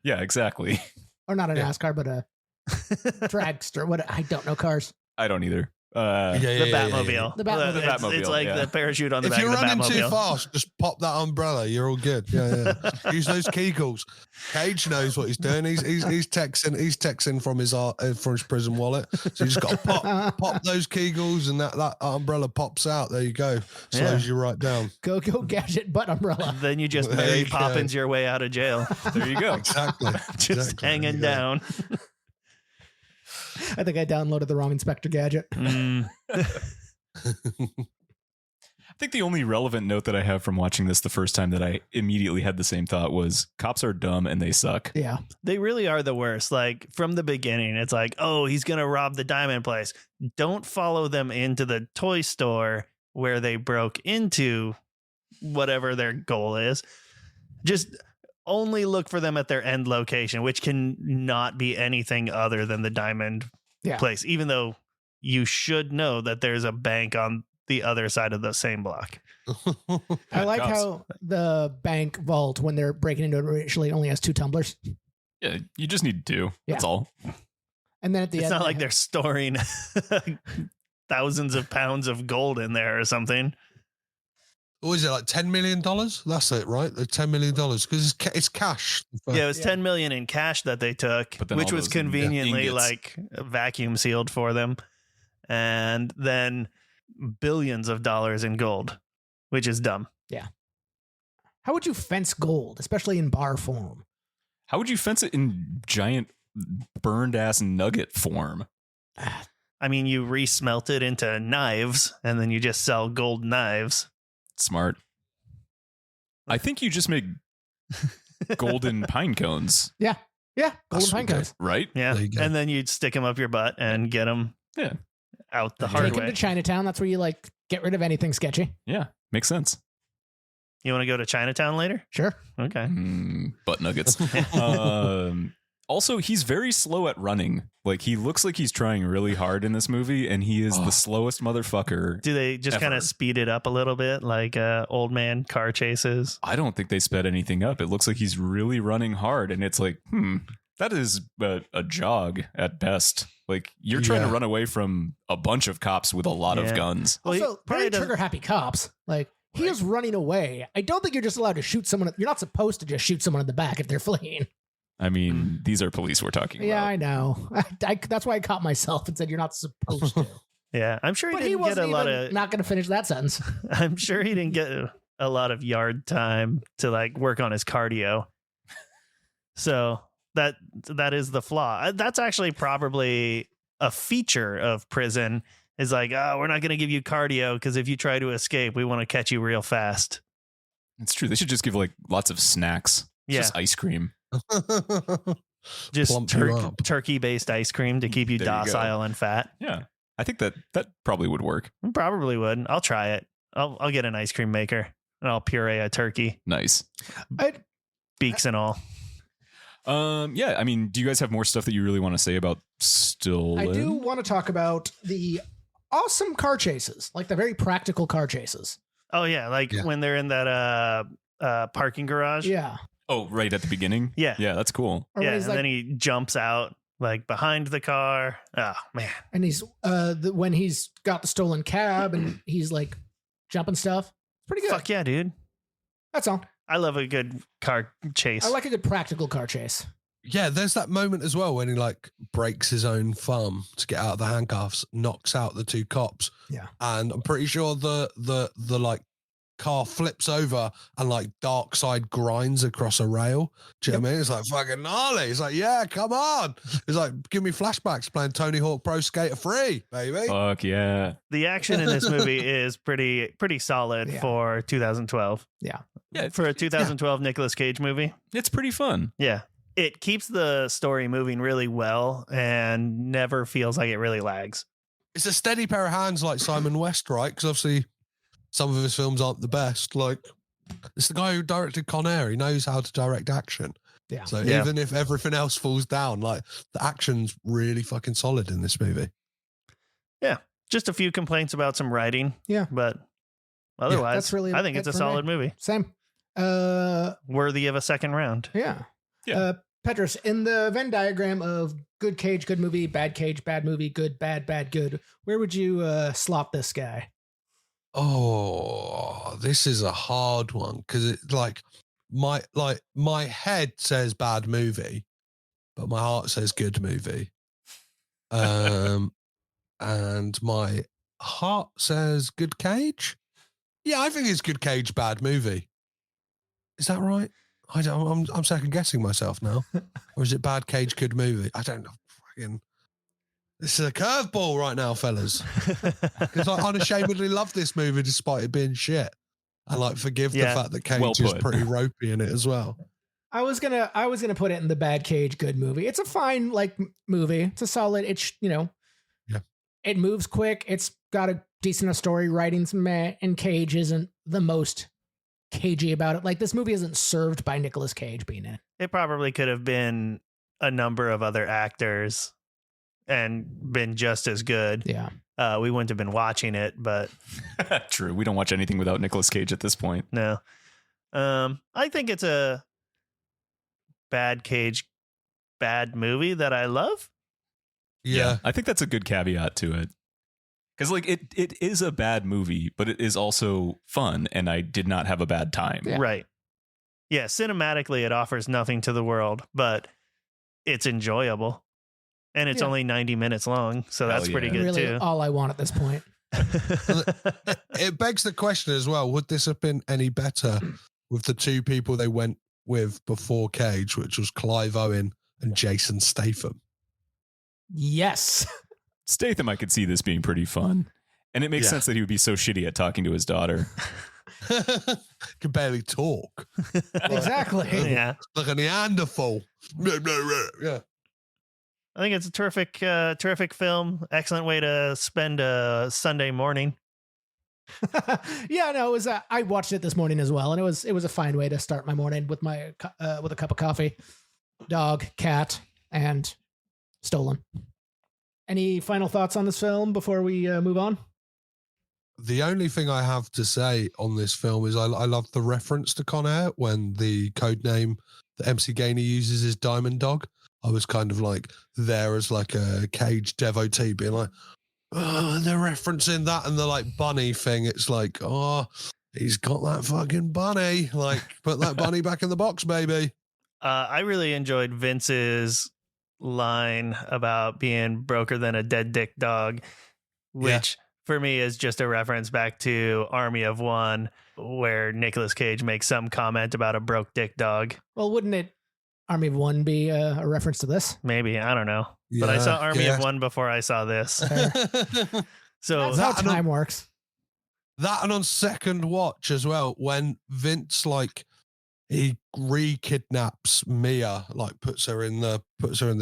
Yeah, exactly. or not a Yeah. NASCAR, but a dragster. What I don't know cars. I don't either. The Batmobile. The Batmobile. The It's Batmobile, like yeah. the parachute on the If back you're of the running too Batmobile. fast, just pop that umbrella. You're all good. Yeah. Use those Kegels. Cage knows what he's doing. He's texting from his prison wallet. So you just got to pop those Kegels, and that umbrella pops out. There you go. Slows you right down. Go gadget butt umbrella. Then you just There Mary you go. Poppins your way out of jail. There you go. Exactly. Just Exactly. There hanging you go. down. I think I downloaded the wrong Inspector Gadget. Mm. I think the only relevant note that I have from watching this the first time that I immediately had the same thought was cops are dumb and they suck. Yeah. They really are the worst. Like from the beginning, it's like, oh, he's going to rob the diamond place. Don't follow them into the toy store where they broke into whatever their goal is. Just only look for them at their end location, which can not be anything other than the diamond place, even though you should know that there's a bank on the other side of the same block. I like Cops. how the bank vault, when they're breaking into it, actually only has 2 tumblers. Yeah, you just need 2. That's all. And then at the It's end, not like they're storing thousands of pounds of gold in there or something. What is it, like $10 million? That's it, right? The $10 million, because it's cash. Yeah, it was 10 million in cash that they took, But then which all was those conveniently ingots. like vacuum sealed for them. And then billions of dollars in gold, which is dumb. how would you fence gold, especially in bar form? How would you fence it in giant burned ass nugget form? I mean, you resmelt it into knives and then you just sell gold knives. Smart. I think you just make golden pine cones, Yeah, golden That's pine okay. cones. right? Yeah. There you go. And then you'd stick them up your butt and get them Yeah. out the Take hard Take them way. to Chinatown. That's where you like get rid of anything sketchy. Yeah, makes sense. You want to go to Chinatown later? Sure. Okay. Butt nuggets. Also, he's very slow at running. Like, he looks like he's trying really hard in this movie, and he is the slowest motherfucker. Do they just kind Ever. of speed it up a little bit, like old man car chases? I don't think they sped anything up. It looks like he's really running hard, and it's like, that is a jog at best. Like, you're trying to Yeah. run away from a bunch of cops with a lot Yeah. of guns. Well, he Also, probably very doesn't- trigger happy cops. Like he is running away. I don't think you're just allowed to shoot someone. You're not supposed to just shoot someone in the back if they're fleeing. I mean, these are police we're talking Yeah, about. I know. That's why I caught myself and said you're not supposed to. Yeah, I'm sure he But he didn't get wasn't a lot even of. not going to finish that sentence. I'm sure he didn't get a lot of yard time to like work on his cardio. So that is the flaw. That's actually probably a feature of prison. Is like, oh, we're not going to give you cardio because if you try to escape, we want to catch you real fast. It's true. They should just give like lots of snacks. It's Yeah. just ice cream. Just Plump you up. turkey-based ice cream to keep you There you go. docile and fat. Yeah. I think that probably would work. Probably would. I'll try it. I'll get an ice cream maker and I'll puree a turkey, Nice. beaks and all. Yeah, I mean, do you guys have more stuff that you really want to say about Stillin? I do want to talk about the awesome car chases, like the very practical car chases. Oh yeah, like Yeah. when they're in that parking garage. Yeah. Oh, right at the beginning. Yeah. Yeah, that's cool. Or Yeah, when and he's like, then he jumps out like behind the car. Oh man. and he's when he's got the stolen cab and he's like jumping stuff. Pretty good. Fuck yeah, dude. That's all. I love a good car chase. I like a good practical car chase. Yeah, there's that moment as well when he like breaks his own thumb to get out of the handcuffs, knocks out the two cops. Yeah. And I'm pretty sure the like car flips over and like dark side grinds across a rail. Do you know what I mean? It's like fucking gnarly. It's like, yeah, come on. It's like, give me flashbacks playing Tony Hawk Pro Skater 3, baby. Fuck yeah. The action in this movie is pretty solid Yeah. for 2012. Yeah, For a 2012 Nicolas Cage movie. it's pretty fun. Yeah. It keeps the story moving really well and never feels like it really lags. It's a steady pair of hands like Simon West, right? Because obviously some of his films aren't the best. Like, it's the guy who directed Con Air. He knows how to direct action. Yeah. So Yeah. even if everything else falls down, like the action's really fucking solid in this movie. Just a few complaints about some writing. Yeah. But otherwise, That's really I think it it's a for solid me. movie. Same. Worthy of a second round. Yeah. Yeah. Petros, in the Venn diagram of good Cage, good movie, bad Cage, bad movie, good, bad, bad, good, where would you slot this guy? Oh, this is a hard one because it like my head says bad movie, but my heart says good movie. And my heart says good Cage. Yeah, I think it's good Cage, bad movie. Is that right? I don't. I'm second guessing myself now, or is it bad Cage, good movie? I don't know. Fucking, this is a curveball right now, fellas. Because I unashamedly love this movie despite it being shit. I like forgive Yeah. the fact that Cage Well is put. pretty ropey in it as well. I was gonna put it in the bad Cage, good movie. It's a fine movie. It's a solid. It's Yeah. It moves quick. It's got a decent enough story. Writing's meh, and Cage isn't the most cagey about it. Like, this movie isn't served by Nicolas Cage being in it. It probably could have been a number of other actors and been just as good. Yeah. We wouldn't have been watching it, but True. We don't watch anything without Nicolas Cage at this point. no. I think it's a bad Cage, bad movie that I love. Yeah. I think that's a good caveat to it. Because like it is a bad movie, but it is also fun, and I did not have a bad time. Yeah. Right. Yeah, cinematically it offers nothing to the world, but it's enjoyable. And it's Yeah. only 90 minutes long, so Hell that's pretty yeah. good Really too. all I want at this point. It begs the question as well, would this have been any better with the two people they went with before Cage, which was Clive Owen and Jason Statham? Yes. Statham, I could see this being pretty fun. And it makes Yeah. sense that he would be so shitty at talking to his daughter. Could barely talk. Exactly. Yeah. Like a Neanderthal. Yeah. I think it's a terrific film. Excellent way to spend a Sunday morning. Yeah, no, it was. I watched it this morning as well, and it was a fine way to start my morning with my with a cup of coffee, dog, cat, and stolen. Any final thoughts on this film before we move on? The only thing I have to say on this film is I love the reference to Con Air when the code name that MC Gainey uses is Diamond Dog. I was kind of like there as like a Cage devotee being like, oh, they're referencing that and the like bunny thing. It's like, oh, he's got that fucking bunny. Like, put that bunny back in the box, baby. I really enjoyed Vince's line about being broker than a dead dick dog, which for me is just a reference back to Army of One, where Nicolas Cage makes some comment about a broke dick dog. Well, wouldn't it Army of One be a reference to this? Maybe, I don't know. But I saw Army of One before I saw this. So That's how that and time works. That and on second watch as well, when Vince like he re-kidnaps Mia, like puts her in the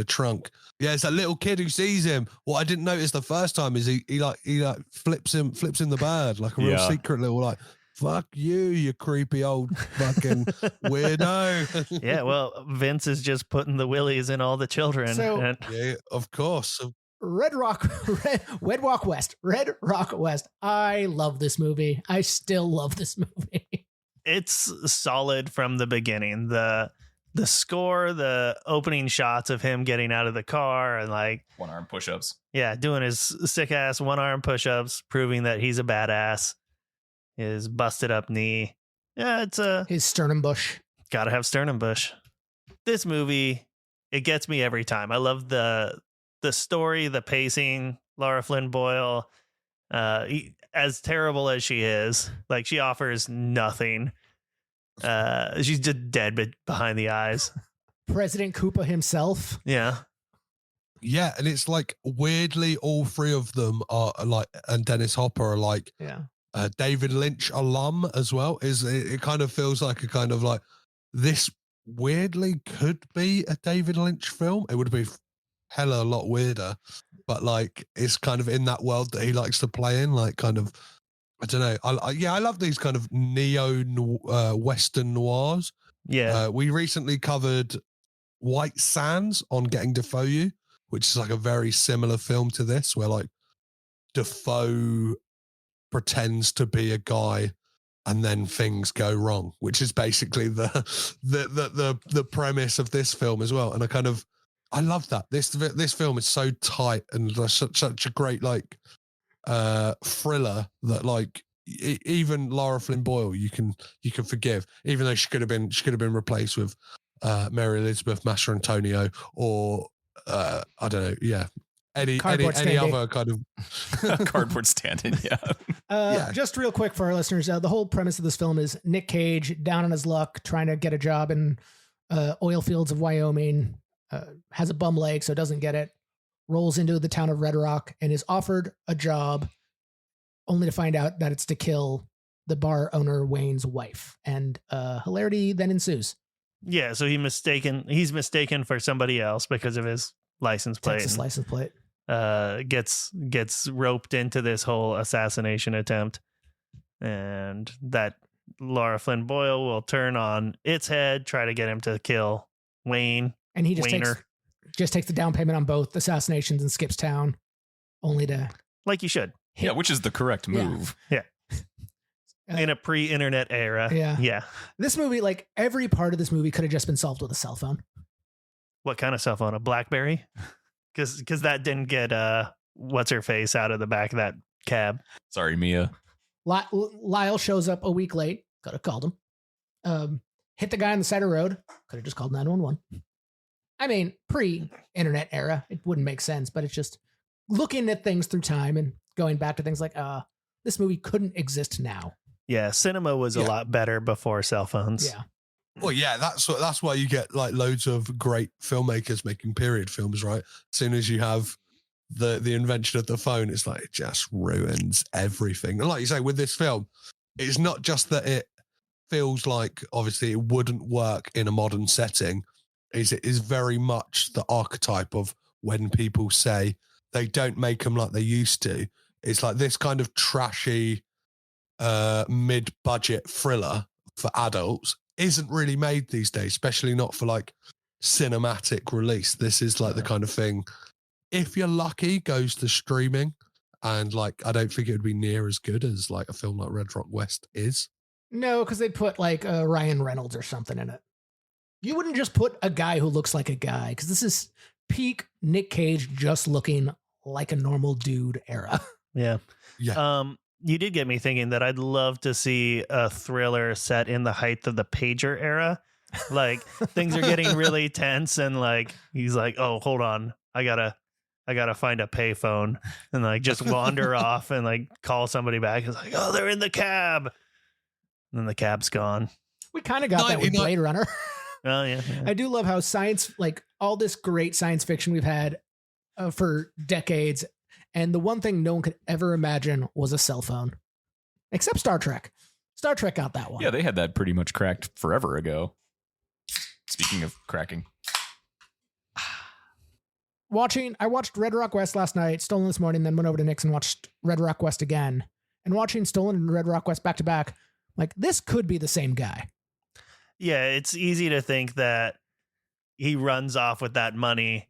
trunk. Yeah, it's that little kid who sees him. What I didn't notice the first time is he flips him the bird like a real Yeah. secret little like, fuck you creepy old fucking weirdo. yeah, well, Vince is just putting the willies in all the children. So- and Yeah, of course. Red Rock West. I love this movie. I still love this movie. It's solid from the beginning. The score, the opening shots of him getting out of the car and like One arm push-ups. yeah, doing his sick ass one arm push-ups, proving that he's a badass. His busted up knee. Yeah, it's His sternum bush. gotta have sternum bush. This movie, it gets me every time. I love the story, the pacing. Laura Flynn Boyle, as terrible as she is, like she offers nothing. She's just dead behind the eyes. President Koopa himself. Yeah. Yeah, and it's like weirdly all three of them are like, and Dennis Hopper are like Yeah. David Lynch alum as well. It kind of feels like a kind of like this weirdly could be a David Lynch film. It would be hella a lot weirder, but like it's kind of in that world that he likes to play in, like kind of I don't know. I love these kind of neo Western noirs. Yeah. We recently covered White Sands on Getting Dafoe, which is like a very similar film to this, where like Dafoe pretends to be a guy and then things go wrong, which is basically the premise of this film as well. And I love that. This film is so tight and such a great like thriller that like even Laura Flynn Boyle you can forgive, even though she could have been replaced with Mary Elizabeth Mastrantonio or I don't know, yeah, any other kind of Cardboard stand-in. Yeah. Just real quick for our listeners, the whole premise of this film is Nick Cage down on his luck trying to get a job in oil fields of Wyoming, has a bum leg so doesn't get it, rolls into the town of Red Rock and is offered a job only to find out that it's to kill the bar owner Wayne's wife, and hilarity then ensues. Yeah, so he's mistaken for somebody else because of his license plate. Texas license plate. Gets roped into this whole assassination attempt, and that Laura Flynn Boyle will turn on its head, try to get him to kill Wayne. And he just Wayner. takes the down payment on both assassinations and skips town, only to Like you should. Yeah, which is the correct move. In a pre-internet era. Yeah. This movie, like every part of this movie could have just been solved with a cell phone. What kind of cell phone? A BlackBerry? Because that didn't get what's her face out of the back of that cab. Sorry, Mia. Lyle shows up a week late. Could have called him. Hit the guy on the side of the road. Could have just called 911. I mean, pre-internet era, it wouldn't make sense, but it's just looking at things through time and going back to things like, this movie couldn't exist now. Yeah, cinema was a lot better before cell phones. Yeah. Well, yeah, that's why you get like loads of great filmmakers making period films, right? As soon as you have the invention of the phone, it's like it just ruins everything. And like you say, with this film, it's not just that it feels like obviously it wouldn't work in a modern setting. It is very much the archetype of when people say they don't make them like they used to. It's like this kind of trashy mid-budget thriller for adults isn't really made these days, especially not for like cinematic release. This is like the kind of thing, if you're lucky, goes to streaming, and like I don't think it would be near as good as like a film like Red Rock West is. No, because they'd put like Ryan Reynolds or something in it. You wouldn't just put a guy who looks like a guy, because this is peak Nick Cage just looking like a normal dude era. Yeah. Yeah. You did get me thinking that I'd love to see a thriller set in the height of the pager era. Like things are getting really tense, and like he's like, "Oh, hold on, I gotta find a payphone," and like just wander off and like call somebody back. It's like, "Oh, they're in the cab," and then the cab's gone. We kind of got that with Blade Runner. Oh yeah. I do love how science, like all this great science fiction we've had for decades, and the one thing no one could ever imagine was a cell phone, except Star Trek. Star Trek got that one. Yeah, they had that pretty much cracked forever ago. Speaking of cracking. I watched Red Rock West last night, Stolen this morning, then went over to Nick's and watched Red Rock West again. And watching Stolen and Red Rock West back to back, like this could be the same guy. Yeah, it's easy to think that he runs off with that money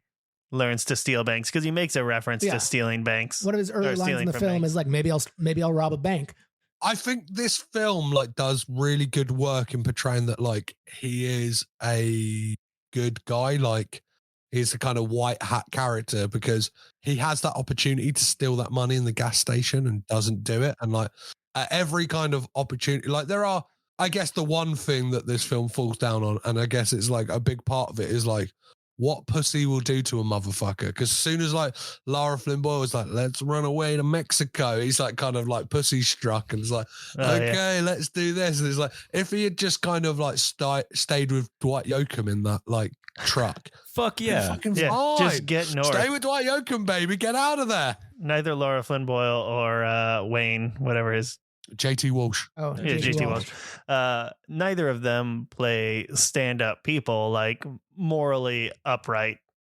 learns to steal banks, because he makes a reference Yeah. to stealing banks. One of his early Or lines in stealing the from film banks. is like, maybe I'll rob a bank. I think this film like does really good work in portraying that like he is a good guy, like he's a kind of white hat character, because he has that opportunity to steal that money in the gas station and doesn't do it. And like at every kind of opportunity, like there are, I guess the one thing that this film falls down on, and I guess it's like a big part of it, is like what pussy will do to a motherfucker. Because as soon as like Lara Flynn Boyle was like, let's run away to Mexico, he's like kind of like pussy struck and it's like, okay, let's do this. And it's like, if he had just kind of like stayed with Dwight Yoakam in that like truck, Fuck yeah. fucking Yeah, fine. just get north. Stay with Dwight Yoakam, baby. Get out of there. Neither Laura Flynn Boyle or Wayne, whatever his JT Walsh. Oh, Yeah, JT Walsh. Neither of them play stand-up people, like morally upright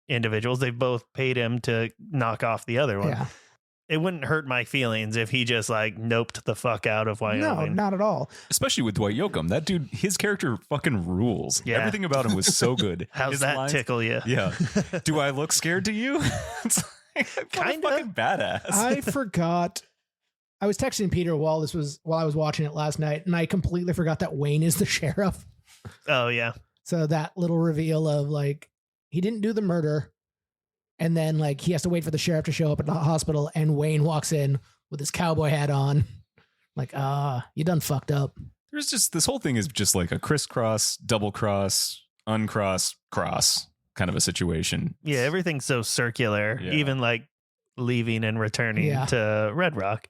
individuals. They both paid him to knock off the other one. Yeah. It wouldn't hurt my feelings if he just like noped the fuck out of No, Wyoming. not at all. Especially with Dwight Yoakam. That dude, his character fucking rules. Yeah. Everything about him was so good. How's His that lines- tickle you? Yeah. Do I look scared to you? It's like, what a Kinda. fucking badass. I forgot. I was texting Peter while I was watching it last night, and I completely forgot that Wayne is the sheriff. Oh yeah. So that little reveal of like he didn't do the murder, and then like he has to wait for the sheriff to show up at the hospital, and Wayne walks in with his cowboy hat on, like you done fucked up. There's just this whole thing is just like a crisscross, double cross, uncross, cross kind of a situation. Yeah, everything's so circular. Yeah. Even like leaving and returning Yeah. to Red Rock.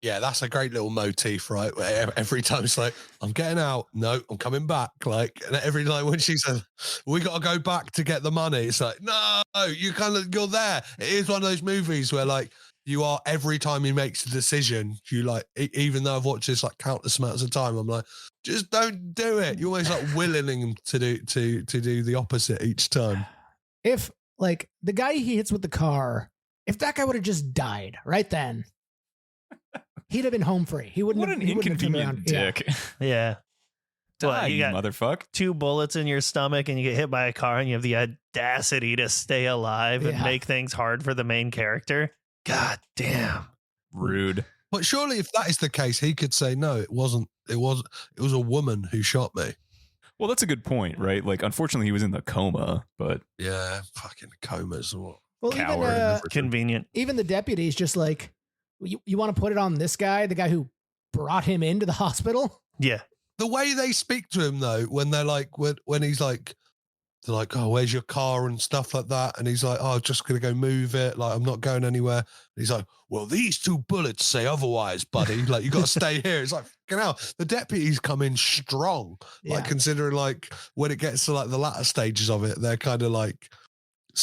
Yeah, that's a great little motif, right? Where every time it's like, I'm getting out. No, I'm coming back. Like, and every time when she says, we got to go back to get the money, it's like, no, you're there. It is one of those movies where like you are, every time he makes a decision, you like, even though I've watched this like countless amounts of time, I'm like, just don't do it. You're always like willing him to do the opposite each time. If like the guy he hits with the car, if that guy would have just died right then, he'd have been home free. He wouldn't. What have, an he wouldn't have turned around. inconvenient dick. Yeah. Die, What, you you got motherfucker. 2 bullets in your stomach and you get hit by a car and you have the audacity to stay alive and Yeah. make things hard for the main character. God damn. Rude. But surely if that is the case, he could say, no, it wasn't. It was a woman who shot me. Well, that's a good point, right? Like, unfortunately, he was in the coma, but Yeah, fucking comas or what? Well, coward. Convenient. even the deputy's just like, you want to put it on this guy, the guy who brought him into the hospital. Yeah. The way they speak to him though, when they're like, when he's like, they're like, oh, where's your car and stuff like that, and he's like, oh, I'm just gonna go move it, like I'm not going anywhere. And he's like, well, these 2 bullets say otherwise, buddy. Like you got to stay here. It's like, fucking hell, the deputies come in strong. Yeah. Like considering like when it gets to like the latter stages of it, they're kind of like,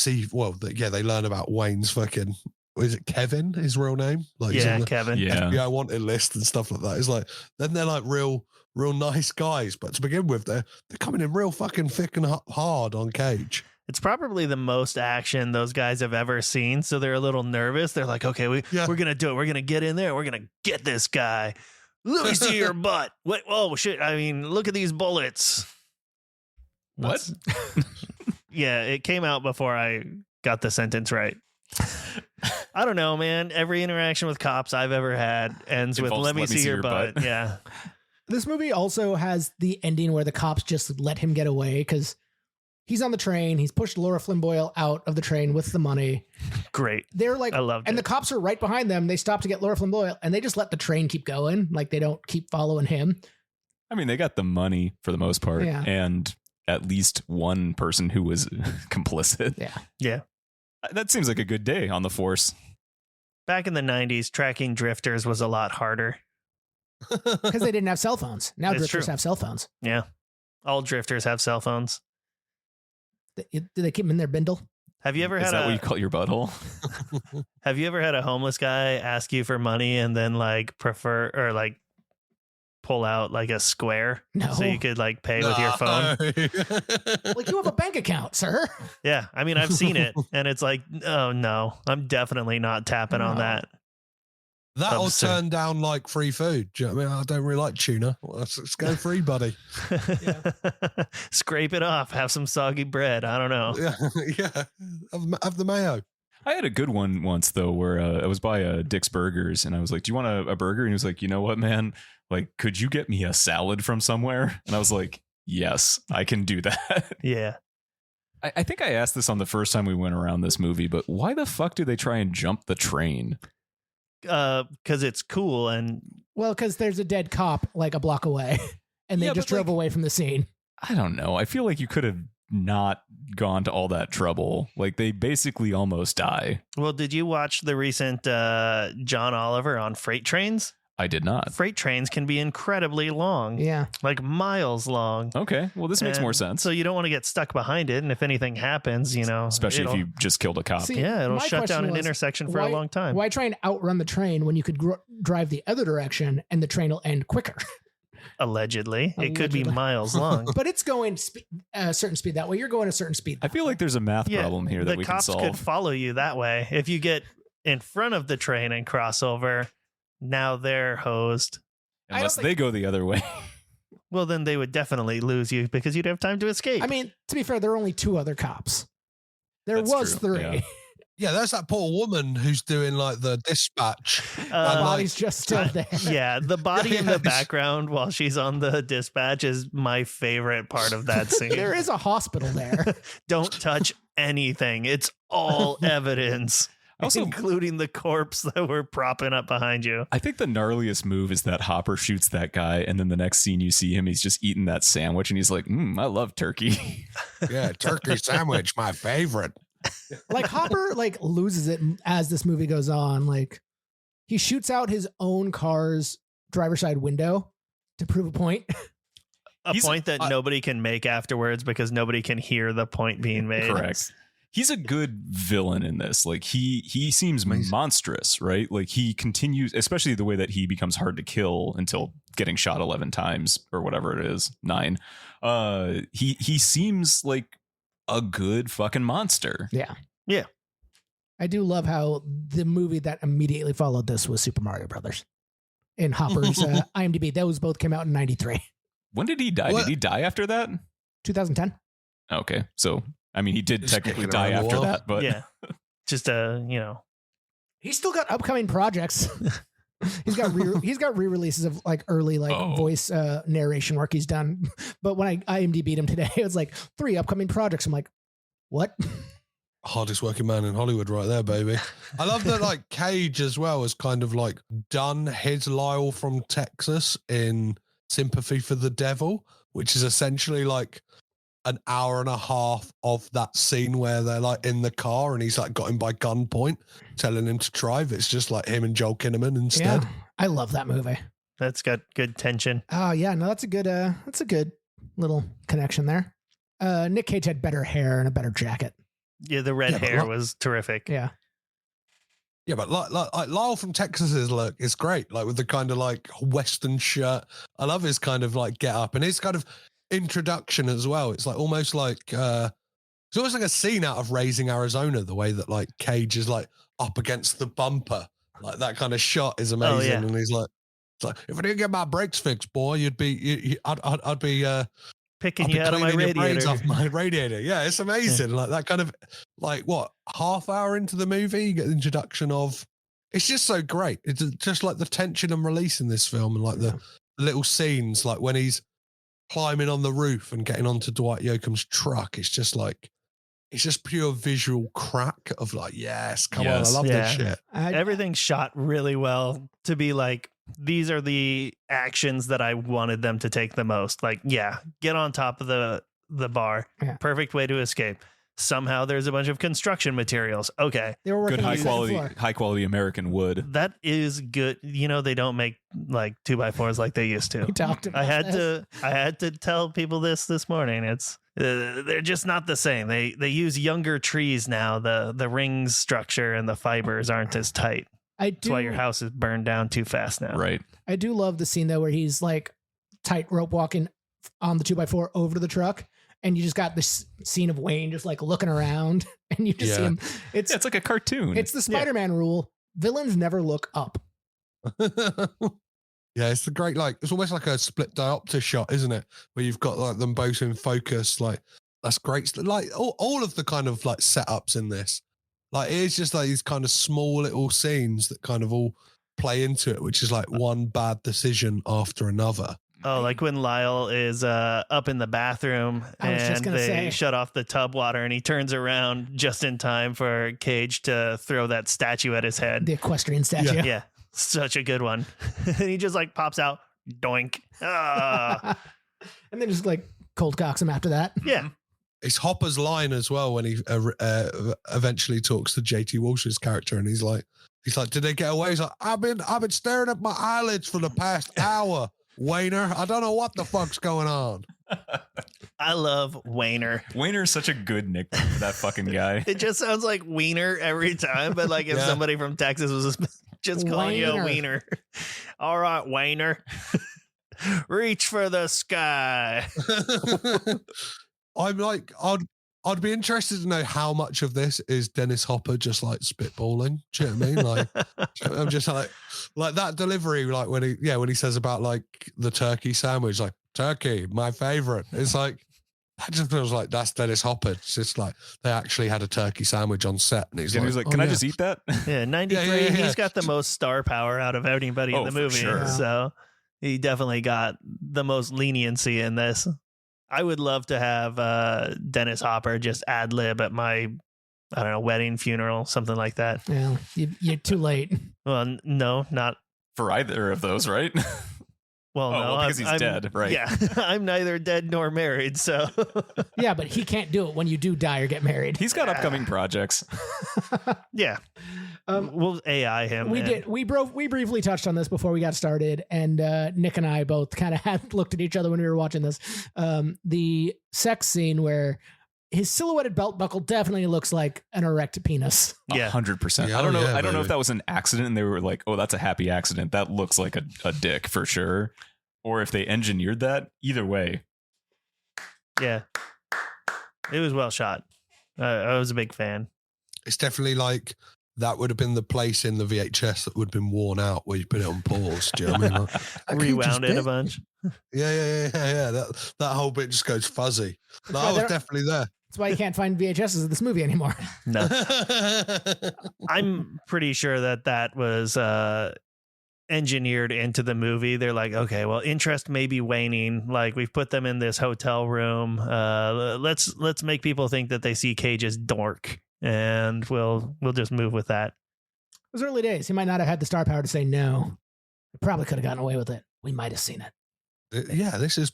they learn about Wayne's fucking. Is it Kevin? His real name? Like he's Yeah, on the Kevin. yeah. FBI wanted list and stuff like that. It's like then they're like real nice guys, but to begin with, they're coming in real fucking thick and hard on Cage. It's probably the most action those guys have ever seen. So they're a little nervous. They're like, okay, we're going to do it. We're going to get in there. We're going to get this guy. Let me see your butt. Wait, oh, shit. I mean, look at these bullets. What? Yeah, it came out before I got the sentence right. I don't know, man. Every interaction with cops I've ever had ends with Involves, let me see your butt. Yeah. This movie also has the ending where the cops just let him get away because he's on the train. He's pushed Laura Flynn Boyle out of the train with the money. Great. They're like, I loved and it. the cops are right behind them. They stop to get Laura Flynn Boyle, and they just let the train keep going. Like they don't keep following him. I mean, they got the money for the most part, Yeah. and at least one person who was complicit. Yeah. Yeah. That seems like a good day on the force. Back in the 90s, tracking drifters was a lot harder. Because they didn't have cell phones. Now It's drifters true. have cell phones. Yeah. All drifters have cell phones. Do they keep them in their bindle? Have you ever Is had that what you call your butthole? Have you ever had a homeless guy ask you for money and then like prefer or like pull out like a square No. so you could like pay with your phone? Like, you have a bank account, sir. Yeah, I mean I've seen it and it's like, oh no, I'm definitely not tapping on No. that. That'll Absurd. turn down like free food. Do you know what I mean? I don't really like tuna. Well, let's go free, buddy. Scrape it off. Have some soggy bread. I don't know. Yeah. Have the mayo. I had a good one once though, where I was by Dick's Burgers and I was like, "Do you want a burger?" And he was like, "You know what, man? Like, could you get me a salad from somewhere?" And I was like, "Yes, I can do that." Yeah. I think I asked this on the first time we went around this movie, but why the fuck do they try and jump the train? Because it's cool and Well, because there's a dead cop like a block away, and they Yeah, just but, drove like- away from the scene. I don't know. I feel like you could have not gone to all that trouble. Like they basically almost die. well, did you watch the recent John Oliver on freight trains? I did not. Freight trains can be incredibly long, Yeah. like miles long. Okay, well this makes And more sense. So you don't want to get stuck behind it, and if anything happens, Especially if it'll- you just killed a cop. See, yeah, it'll my shut down question an was, intersection for why- a long time. Why try and outrun the train when you could drive the other direction and the train will end quicker? Allegedly, it could be Allegedly. miles long. But it's going a certain speed that way. You're going a certain speed. I feel like there's a math problem here that the we can cops could solve. follow you that way. If you get in front of the train and cross over, now they're hosed. I don't Unless think- they go the other way. Well, then they would definitely lose you because you'd have time to escape. I mean, to be fair, there are only 2 other cops. There That's was true, 3. yeah. Yeah, there's that poor woman who's doing like the dispatch. The like- body's just still there. yeah, the body in Yeah, the it's- background while she's on the dispatch is my favorite part of that scene. There is a hospital there. Don't touch anything. It's all evidence, Also- including the corpse that we're propping up behind you. I think the gnarliest move is that Hopper shoots that guy, and then the next scene you see him, he's just eating that sandwich, and he's like, I love turkey. Yeah, turkey sandwich, my favorite. Like Hopper like loses it as this movie goes on. Like he shoots out his own car's driver's side window to prove a point. A He's- point that nobody can make afterwards because nobody can hear the point being made. Correct. He's a good villain in this. Like he seems monstrous, right? Like he continues, especially the way that he becomes hard to kill until getting shot 11 times or whatever it is, 9. He seems like a good fucking monster. Yeah. Yeah. I do love how the movie that immediately followed this was Super Mario Brothers. In Hopper's IMDb, those both came out in 93. When did he die? What? Did he die after that? 2010. Okay. So, I mean, he did Just technically kicking die around the after wall. that, but Yeah. Just He's still got upcoming projects. he's got re-releases of like early voice narration work he's done. But when I IMDb'd him today, it was like 3 upcoming projects. I'm like, what? Hardest working man in Hollywood right there, baby. I love that like Cage as well has kind of like done his Lyle from Texas in Sympathy for the Devil, which is essentially like an hour and a half of that scene where they're like in the car and he's like got him by gunpoint telling him to drive. It's just like him and Joel Kinnaman instead. Yeah, I love that movie. that's got good tension. Oh yeah, no, that's a good little connection there. Nick Cage had better hair and a better jacket. Yeah, the red Yeah, but hair look- was terrific. Yeah. Yeah, but like Lyle from Texas's look is great. Like with the kind of like Western shirt. I love his kind of like get up and his kind of introduction as well. It's like almost like it's almost like a scene out of Raising Arizona, the way that like Cage is like up against the bumper. Like that kind of shot is amazing. yeah. And he's like, it's like, if I didn't get my brakes fixed, boy, I'd be Picking I'd you be out of my cleaning your brains radiator. off my radiator. Yeah, it's amazing. Like that kind of like what half hour into the movie, you get the introduction of. It's just so great. It's just like the tension and release in this film, and like the little scenes, like when he's climbing on the roof and getting onto Dwight Yoakam's truck. It's just like it's just pure visual crack of like, yes, come on, I Yes. love Yeah. this shit. Everything's shot really well to be like, these are the actions that I wanted them to take the most. Like, yeah, get on top of the bar. Yeah. Perfect way to escape. Somehow there's a bunch of construction materials. Okay. They were working good on the second floor. high quality American wood. That is good. You know, they don't make like 2x4s like they used to. We talked about I had this. to tell people this morning. It's they're just not the same. They use younger trees now. The rings structure and the fibers aren't as tight. That's why your house is burned down too fast now. Right. I do love the scene though where he's like tightrope walking on the 2x4 over to the truck, and you just got this scene of Wayne just like looking around, and you just see Yeah. him. It's Yeah, it's like a cartoon. it's the Spider-Man rule. Villains never look up. Yeah, it's the great, like, it's almost like a split diopter shot, isn't it? Where you've got like them both in focus. Like, that's great. Like all of the kind of like setups in this, like it's just like these kind of small little scenes that kind of all play into it, which is like one bad decision after another. Oh, like when Lyle is up in the bathroom and they shut off the tub water and he turns around just in time for Cage to throw that statue at his head. The equestrian statue. Yeah. Such a good one. And he just like pops out, doink. Ah. And then just like cold cocks him after that. Yeah. It's Hopper's line as well when he eventually talks to JT Walsh's character, and he's like, did they get away? He's like, I've been staring at my eyelids for the past hour, Wayner. I don't know what the fuck's going on. I love Wayner. Wayner's such a good nickname for that fucking guy. It just sounds like Wiener every time, but like if somebody from Texas was just calling you a wiener. All right, Wayner. Reach for the sky. I'm like, I'd be interested to know how much of this is Dennis Hopper just like spitballing. Do you know what I mean? Like, I'm just like that delivery, like when he says about like the turkey sandwich, like turkey, my favorite. It's like, that just feels like that's Dennis Hopper. It's just like they actually had a turkey sandwich on set, and he's like, "Can I just eat that?" Yeah, 93. Yeah. He's got the most star power out of anybody in the movie, sure. So he definitely got the most leniency in this. I would love to have Dennis Hopper just ad lib at my, I don't know, wedding, funeral, something like that. Yeah, you're too late. Well, no, not for either of those, right? Well, no, because he's dead, right? Yeah, I'm neither dead nor married, so. Yeah, but he can't do it when you do die or get married. He's got upcoming projects. Yeah, we'll AI him. We briefly touched on this before we got started, and Nick and I both kind of had looked at each other when we were watching this. The sex scene where his silhouetted belt buckle definitely looks like an erect penis. Yeah, 100%. Yeah, I don't know. yeah, I don't know if that was an accident and they were like, "Oh, that's a happy accident. That looks like a dick for sure," or if they engineered that. Either way, yeah, it was well shot. I was a big fan. It's definitely like that would have been the place in the VHS that would have been worn out where you put it on pause. Do you know what I mean? Like, rewound it a bunch. Yeah. That whole bit just goes fuzzy. No, I was definitely there. That's why you can't find VHSs of this movie anymore. No. I'm pretty sure that was engineered into the movie. They're like, okay, well, interest may be waning. Like, we've put them in this hotel room. Let's make people think that they see Cage as dork, and we'll just move with that. It was early days. He might not have had the star power to say no. He probably could have gotten away with it. We might have seen it. Yeah, this is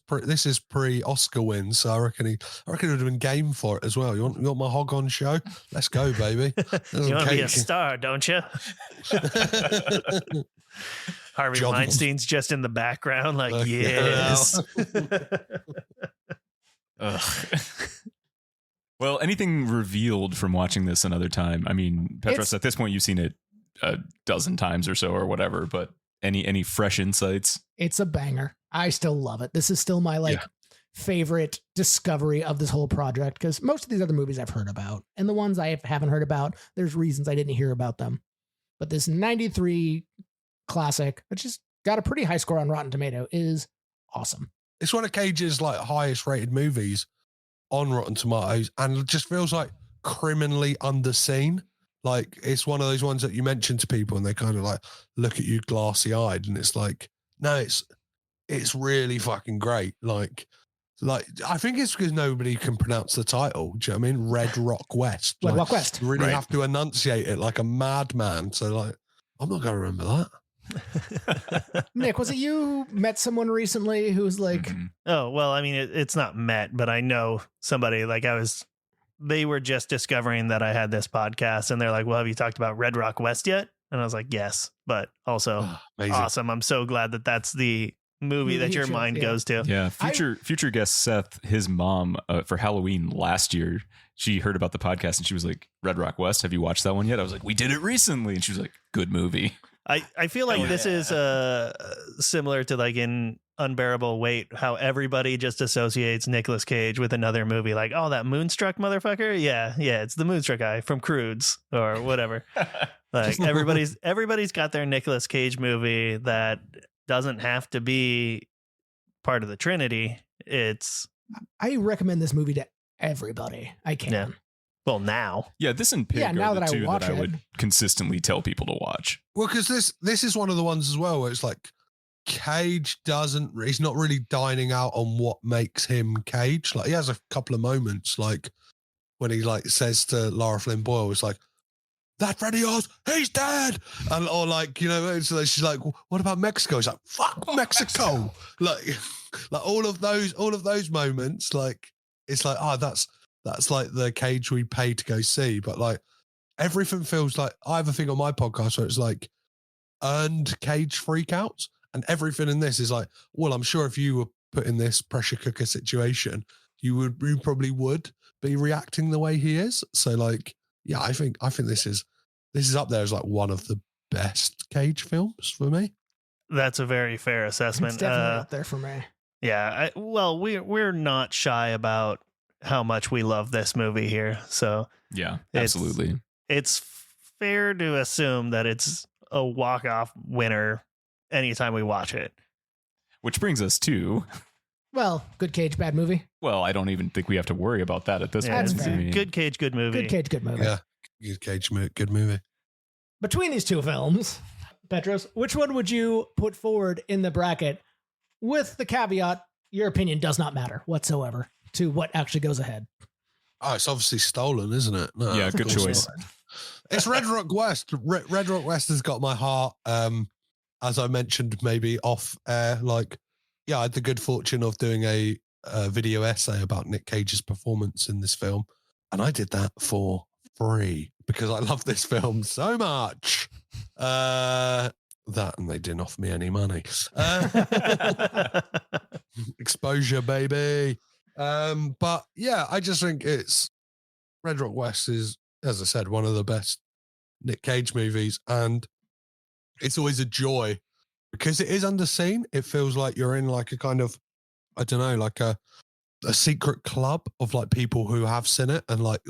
pre Oscar win, so I reckon it would have been game for it as well. You want my hog on show? Let's go, baby. You want to be a star, don't you? Harvey Weinstein's just in the background, like yes. Well, anything revealed from watching this another time? I mean, Petros, at this point, you've seen it a dozen times or so, or whatever. But any fresh insights? It's a banger. I still love it. This is still my favorite discovery of this whole project, because most of these other movies I've heard about, and the ones I haven't heard about, there's reasons I didn't hear about them. But this 93 classic, which has got a pretty high score on Rotten Tomato, is awesome. It's one of Cage's like highest rated movies on Rotten Tomatoes, and it just feels like criminally underseen. Like, it's one of those ones that you mention to people and they kind of like look at you glassy eyed, and it's like, no, it's really fucking great. Like I think it's because nobody can pronounce the title. Do you know what I mean? Red Rock West. Red Rock West. You really have to enunciate it like a madman. So like, I'm not going to remember that. Nick, was it you who met someone recently who was like, oh, well, I mean, it's not met, but I know somebody. Like, they were just discovering that I had this podcast, and they're like, well, have you talked about Red Rock West yet? And I was like, yes, but also awesome. I'm so glad that that's the movie that your mind goes to. Yeah. Future guest Seth, his mom, for Halloween last year, she heard about the podcast and she was like, Red Rock West, have you watched that one yet? I was like, we did it recently. And she was like, good movie. I feel like this is similar to like in Unbearable Weight, how everybody just associates Nicolas Cage with another movie. Like, oh, that Moonstruck motherfucker. Yeah, it's the Moonstruck guy from Croods or whatever. Like everybody's got their Nicolas Cage movie that doesn't have to be part of the Trinity. I recommend this movie to everybody. I can. Yeah. Well, now. Yeah, this and Pig now are the that I two watch that I it. would consistently tell people to watch. Well, because this is one of the ones as well where it's like Cage he's not really dining out on what makes him Cage. Like he has a couple of moments, like when he like says to Lara Flynn Boyle, it's like, that Freddie Oz, he's dead. And or like, you know, so she's like, what about Mexico? He's like, fuck Mexico. like all of those moments, like it's like, oh, that's like the Cage we pay to go see. But like everything feels like, I have a thing on my podcast where it's like earned Cage freakouts, and everything in this is like, well, I'm sure if you were put in this pressure cooker situation, you probably would be reacting the way he is. So like, yeah, I think this is up there as like one of the best Cage films for me. That's a very fair assessment. It's definitely up there for me. Yeah. We're not shy about how much we love this movie here. So Yeah, absolutely. It's fair to assume that it's a walk-off winner anytime we watch it. Which brings us to, Well, good Cage, bad movie. well, I don't even think we have to worry about that at this Yeah, point. That's I fair. mean, Good Cage, good movie. Good Cage, good movie. Yeah, good Cage, good movie. Between these two films, Petros, which one would you put forward in the bracket with the caveat your opinion does not matter whatsoever to what actually goes ahead? Oh, it's obviously Stolen, isn't it? No, Yeah, of good course choice. not. It's Red Rock West. Red Rock West has got my heart. As I mentioned, maybe off air, like, yeah, I had the good fortune of doing a video essay about Nick Cage's performance in this film, and I did that for free because I love this film so much. That, and they didn't offer me any money. Exposure, baby. But yeah, I just think it's Red Rock West is, as I said, one of the best Nick Cage movies, and it's always a joy because it is underseen. It feels like you're in like a kind of, I don't know, like a secret club of like people who have seen it, and like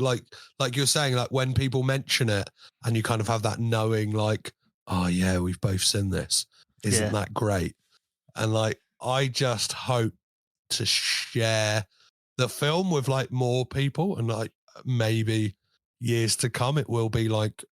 you're saying, like when people mention it and you kind of have that knowing, like, oh yeah, we've both seen this. Isn't that great? And like, I just hope to share the film with like more people, and like maybe years to come, it will be like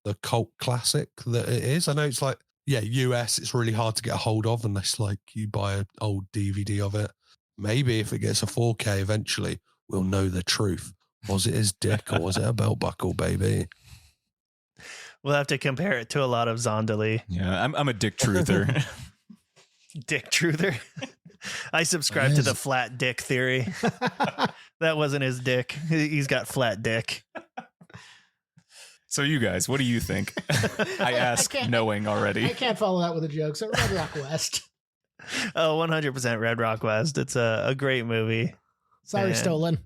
the cult classic that it is. I know it's like, yeah, US, it's really hard to get a hold of unless like you buy an old DVD of it. Maybe if it gets a 4K eventually, we'll know the truth. Was it his dick or was it a belt buckle, baby? We'll have to compare it to a lot of Zondali. Yeah, I'm a dick truther. Dick truther. I subscribe to the flat dick theory. That wasn't his dick. He's got flat dick. So you guys, what do you think? I ask knowing already. I can't follow that with a joke. So Red Rock West. Oh, 100% Red Rock West. It's a great movie. Sorry, And- Stolen.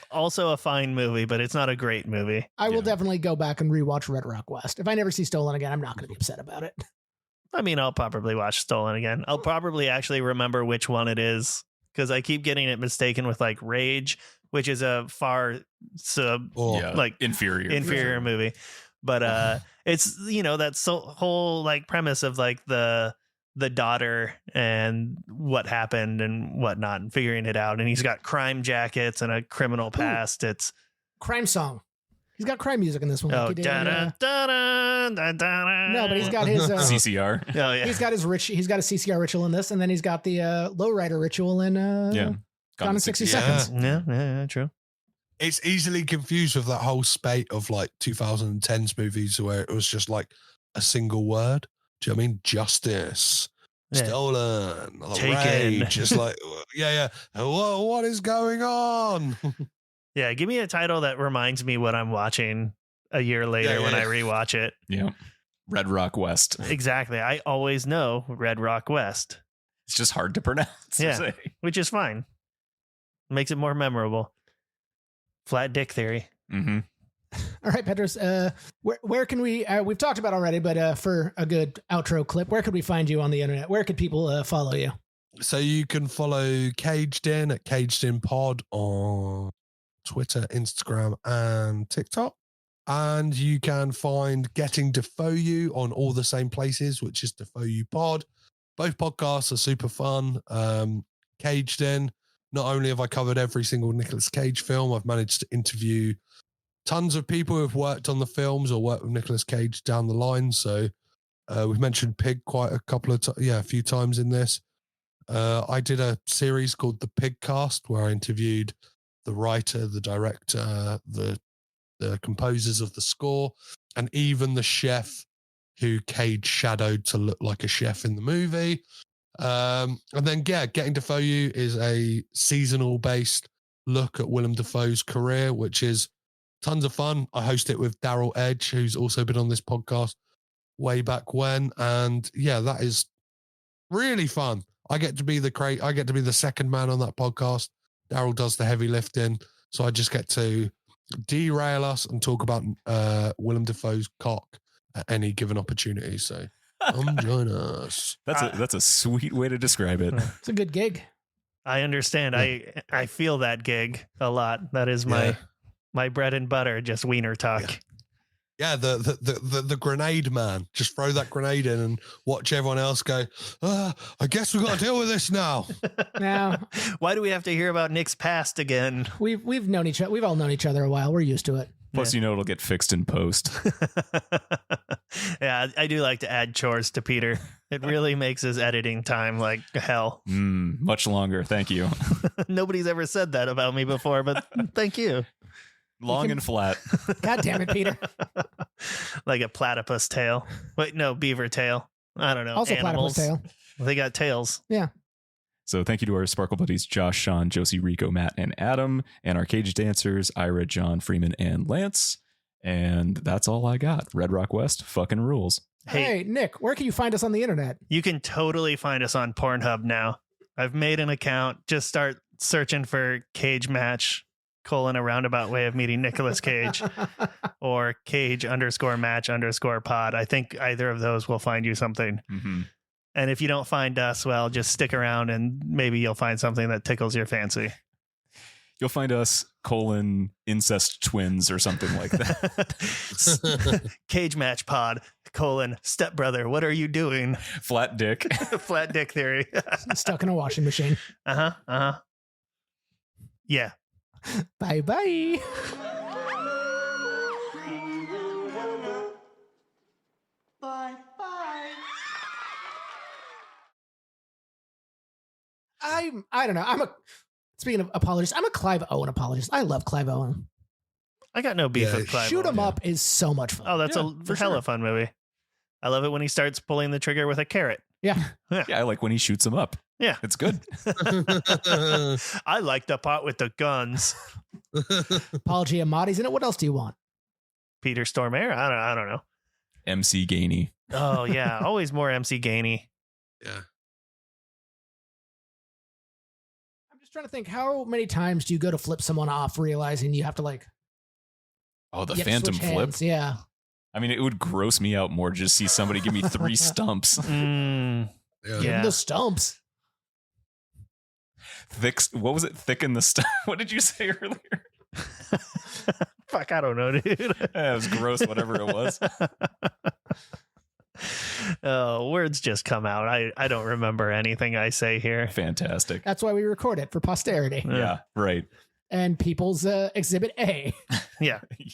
Also a fine movie, but it's not a great movie. I will Yeah. definitely go back and rewatch Red Rock West. If I never see Stolen again, I'm not going to be upset about it. I mean, I'll probably watch Stolen again. I'll probably actually remember which one it is because I keep getting it mistaken with like Rage, which is a far Or Yeah, like inferior movie. But it's, you know, that whole like premise of like the daughter and what happened and whatnot and figuring it out. And he's got crime jackets and a criminal past. It's Crime Song. He's got crime music in this one. oh, like he did, da-da, da-da, da-da. no, but he's got his CCR. Oh, yeah. he's got his he's got a CCR ritual in this, and then he's got the lowrider ritual in Yeah. Gone in 60 Yeah. Seconds. Yeah, true. it's easily confused with that whole spate of like 2010s movies where it was just like a single word. Do you know what I mean? Justice, Yeah. Stolen, Taken. Rage. Just like, yeah. What is going on? Yeah, give me a title that reminds me what I'm watching a year later when I rewatch it. Yeah. Red Rock West. Exactly. I always know Red Rock West, It's just hard to pronounce. Yeah. which is fine. Makes it more memorable. Flat dick theory. Mm-hmm. All right, Petros. Where can we? We've talked about already, but for a good outro clip, where could we find you on the internet? Where could people follow you? So you can follow Caged In at Caged In Pod on Twitter, Instagram, and TikTok. And you can find Getting Dafoe You on all the same places, which is Dafoe You Pod. Both podcasts are super fun. Caged In, not only have I covered every single Nicolas Cage film, I've managed to interview tons of people who've worked on the films or worked with Nicolas Cage down the line. So we've mentioned Pig quite a few times in this. I did a series called The Pig Cast where I interviewed the writer, the director, the composers of the score, and even the chef who Cage shadowed to look like a chef in the movie. And then, Getting Dafoe You is a seasonal based look at Willem Dafoe's career, which is tons of fun. I host it with Daryl Edge, who's also been on this podcast way back when. And that is really fun. I get to be the second man on that podcast. Daryl does the heavy lifting. So I just get to derail us and talk about Willem Dafoe's cock at any given opportunity. So come join us. That's a sweet way to describe it. It's a good gig. I understand. Yeah. I feel that gig a lot. That is my bread and butter, just wiener talk. Yeah, the grenade man. Just throw that grenade in and watch everyone else go, I guess we've got to deal with this now. Now, why do we have to hear about Nick's past again? we've known each other. We've all known each other a while. We're used to it. Plus, it'll get fixed in post. Yeah, I do like to add chores to Peter. It really makes his editing time like hell. Much longer. Thank you. Nobody's ever said that about me before, but thank you. Long and flat. God damn it, Peter. Like a platypus tail. Wait, no, beaver tail. I don't know. Also Animals. platypus tail. They got tails. Yeah. So thank you to our Sparkle buddies, Josh, Sean, Josie, Rico, Matt, and Adam, and our Cage dancers, Ira, John, Freeman, and Lance. And that's all I got. Red Rock West fucking rules. Hey, Nick, where can you find us on the internet? You can totally find us on Pornhub now. I've made an account. Just start searching for Cage Match, a roundabout way of meeting Nicolas Cage, or Cage_match_pod. I think either of those will find you something. Mm-hmm. And if you don't find us, well, just stick around and maybe you'll find something that tickles your fancy. You'll find us incest twins or something like that. Cage Match Pod, stepbrother, what are you doing? Flat dick. Flat dick theory. Stuck in a washing machine. Yeah. Bye bye. I don't know. Speaking of apologists, I'm a Clive Owen apologist. I love Clive Owen. I got no beef with Clive Shoot Owen. 'em up is so much fun. Oh, that's a hella fun movie. I love it when he starts pulling the trigger with a carrot. Yeah. Yeah, I like when he shoots him up. Yeah. It's good. I like the part with the guns. Paul Giamatti's in it. What else do you want? Peter Stormare? I don't know. MC Gainey. Oh, yeah. Always more MC Gainey. Yeah. I'm just trying to think, how many times do you go to flip someone off realizing you have to The you have to phantom switch flip. hands? Yeah. I mean, it would gross me out more to just see somebody give me 3 stumps. Yeah. Give 'em Yeah. the stumps. What was it? Thicken the stump. What did you say earlier? Fuck, I don't know, dude. It was gross, whatever it was. Oh, words just come out. I don't remember anything I say here. Fantastic. That's why we record it for posterity Yeah, right. and people's exhibit A. Yeah. Yeah.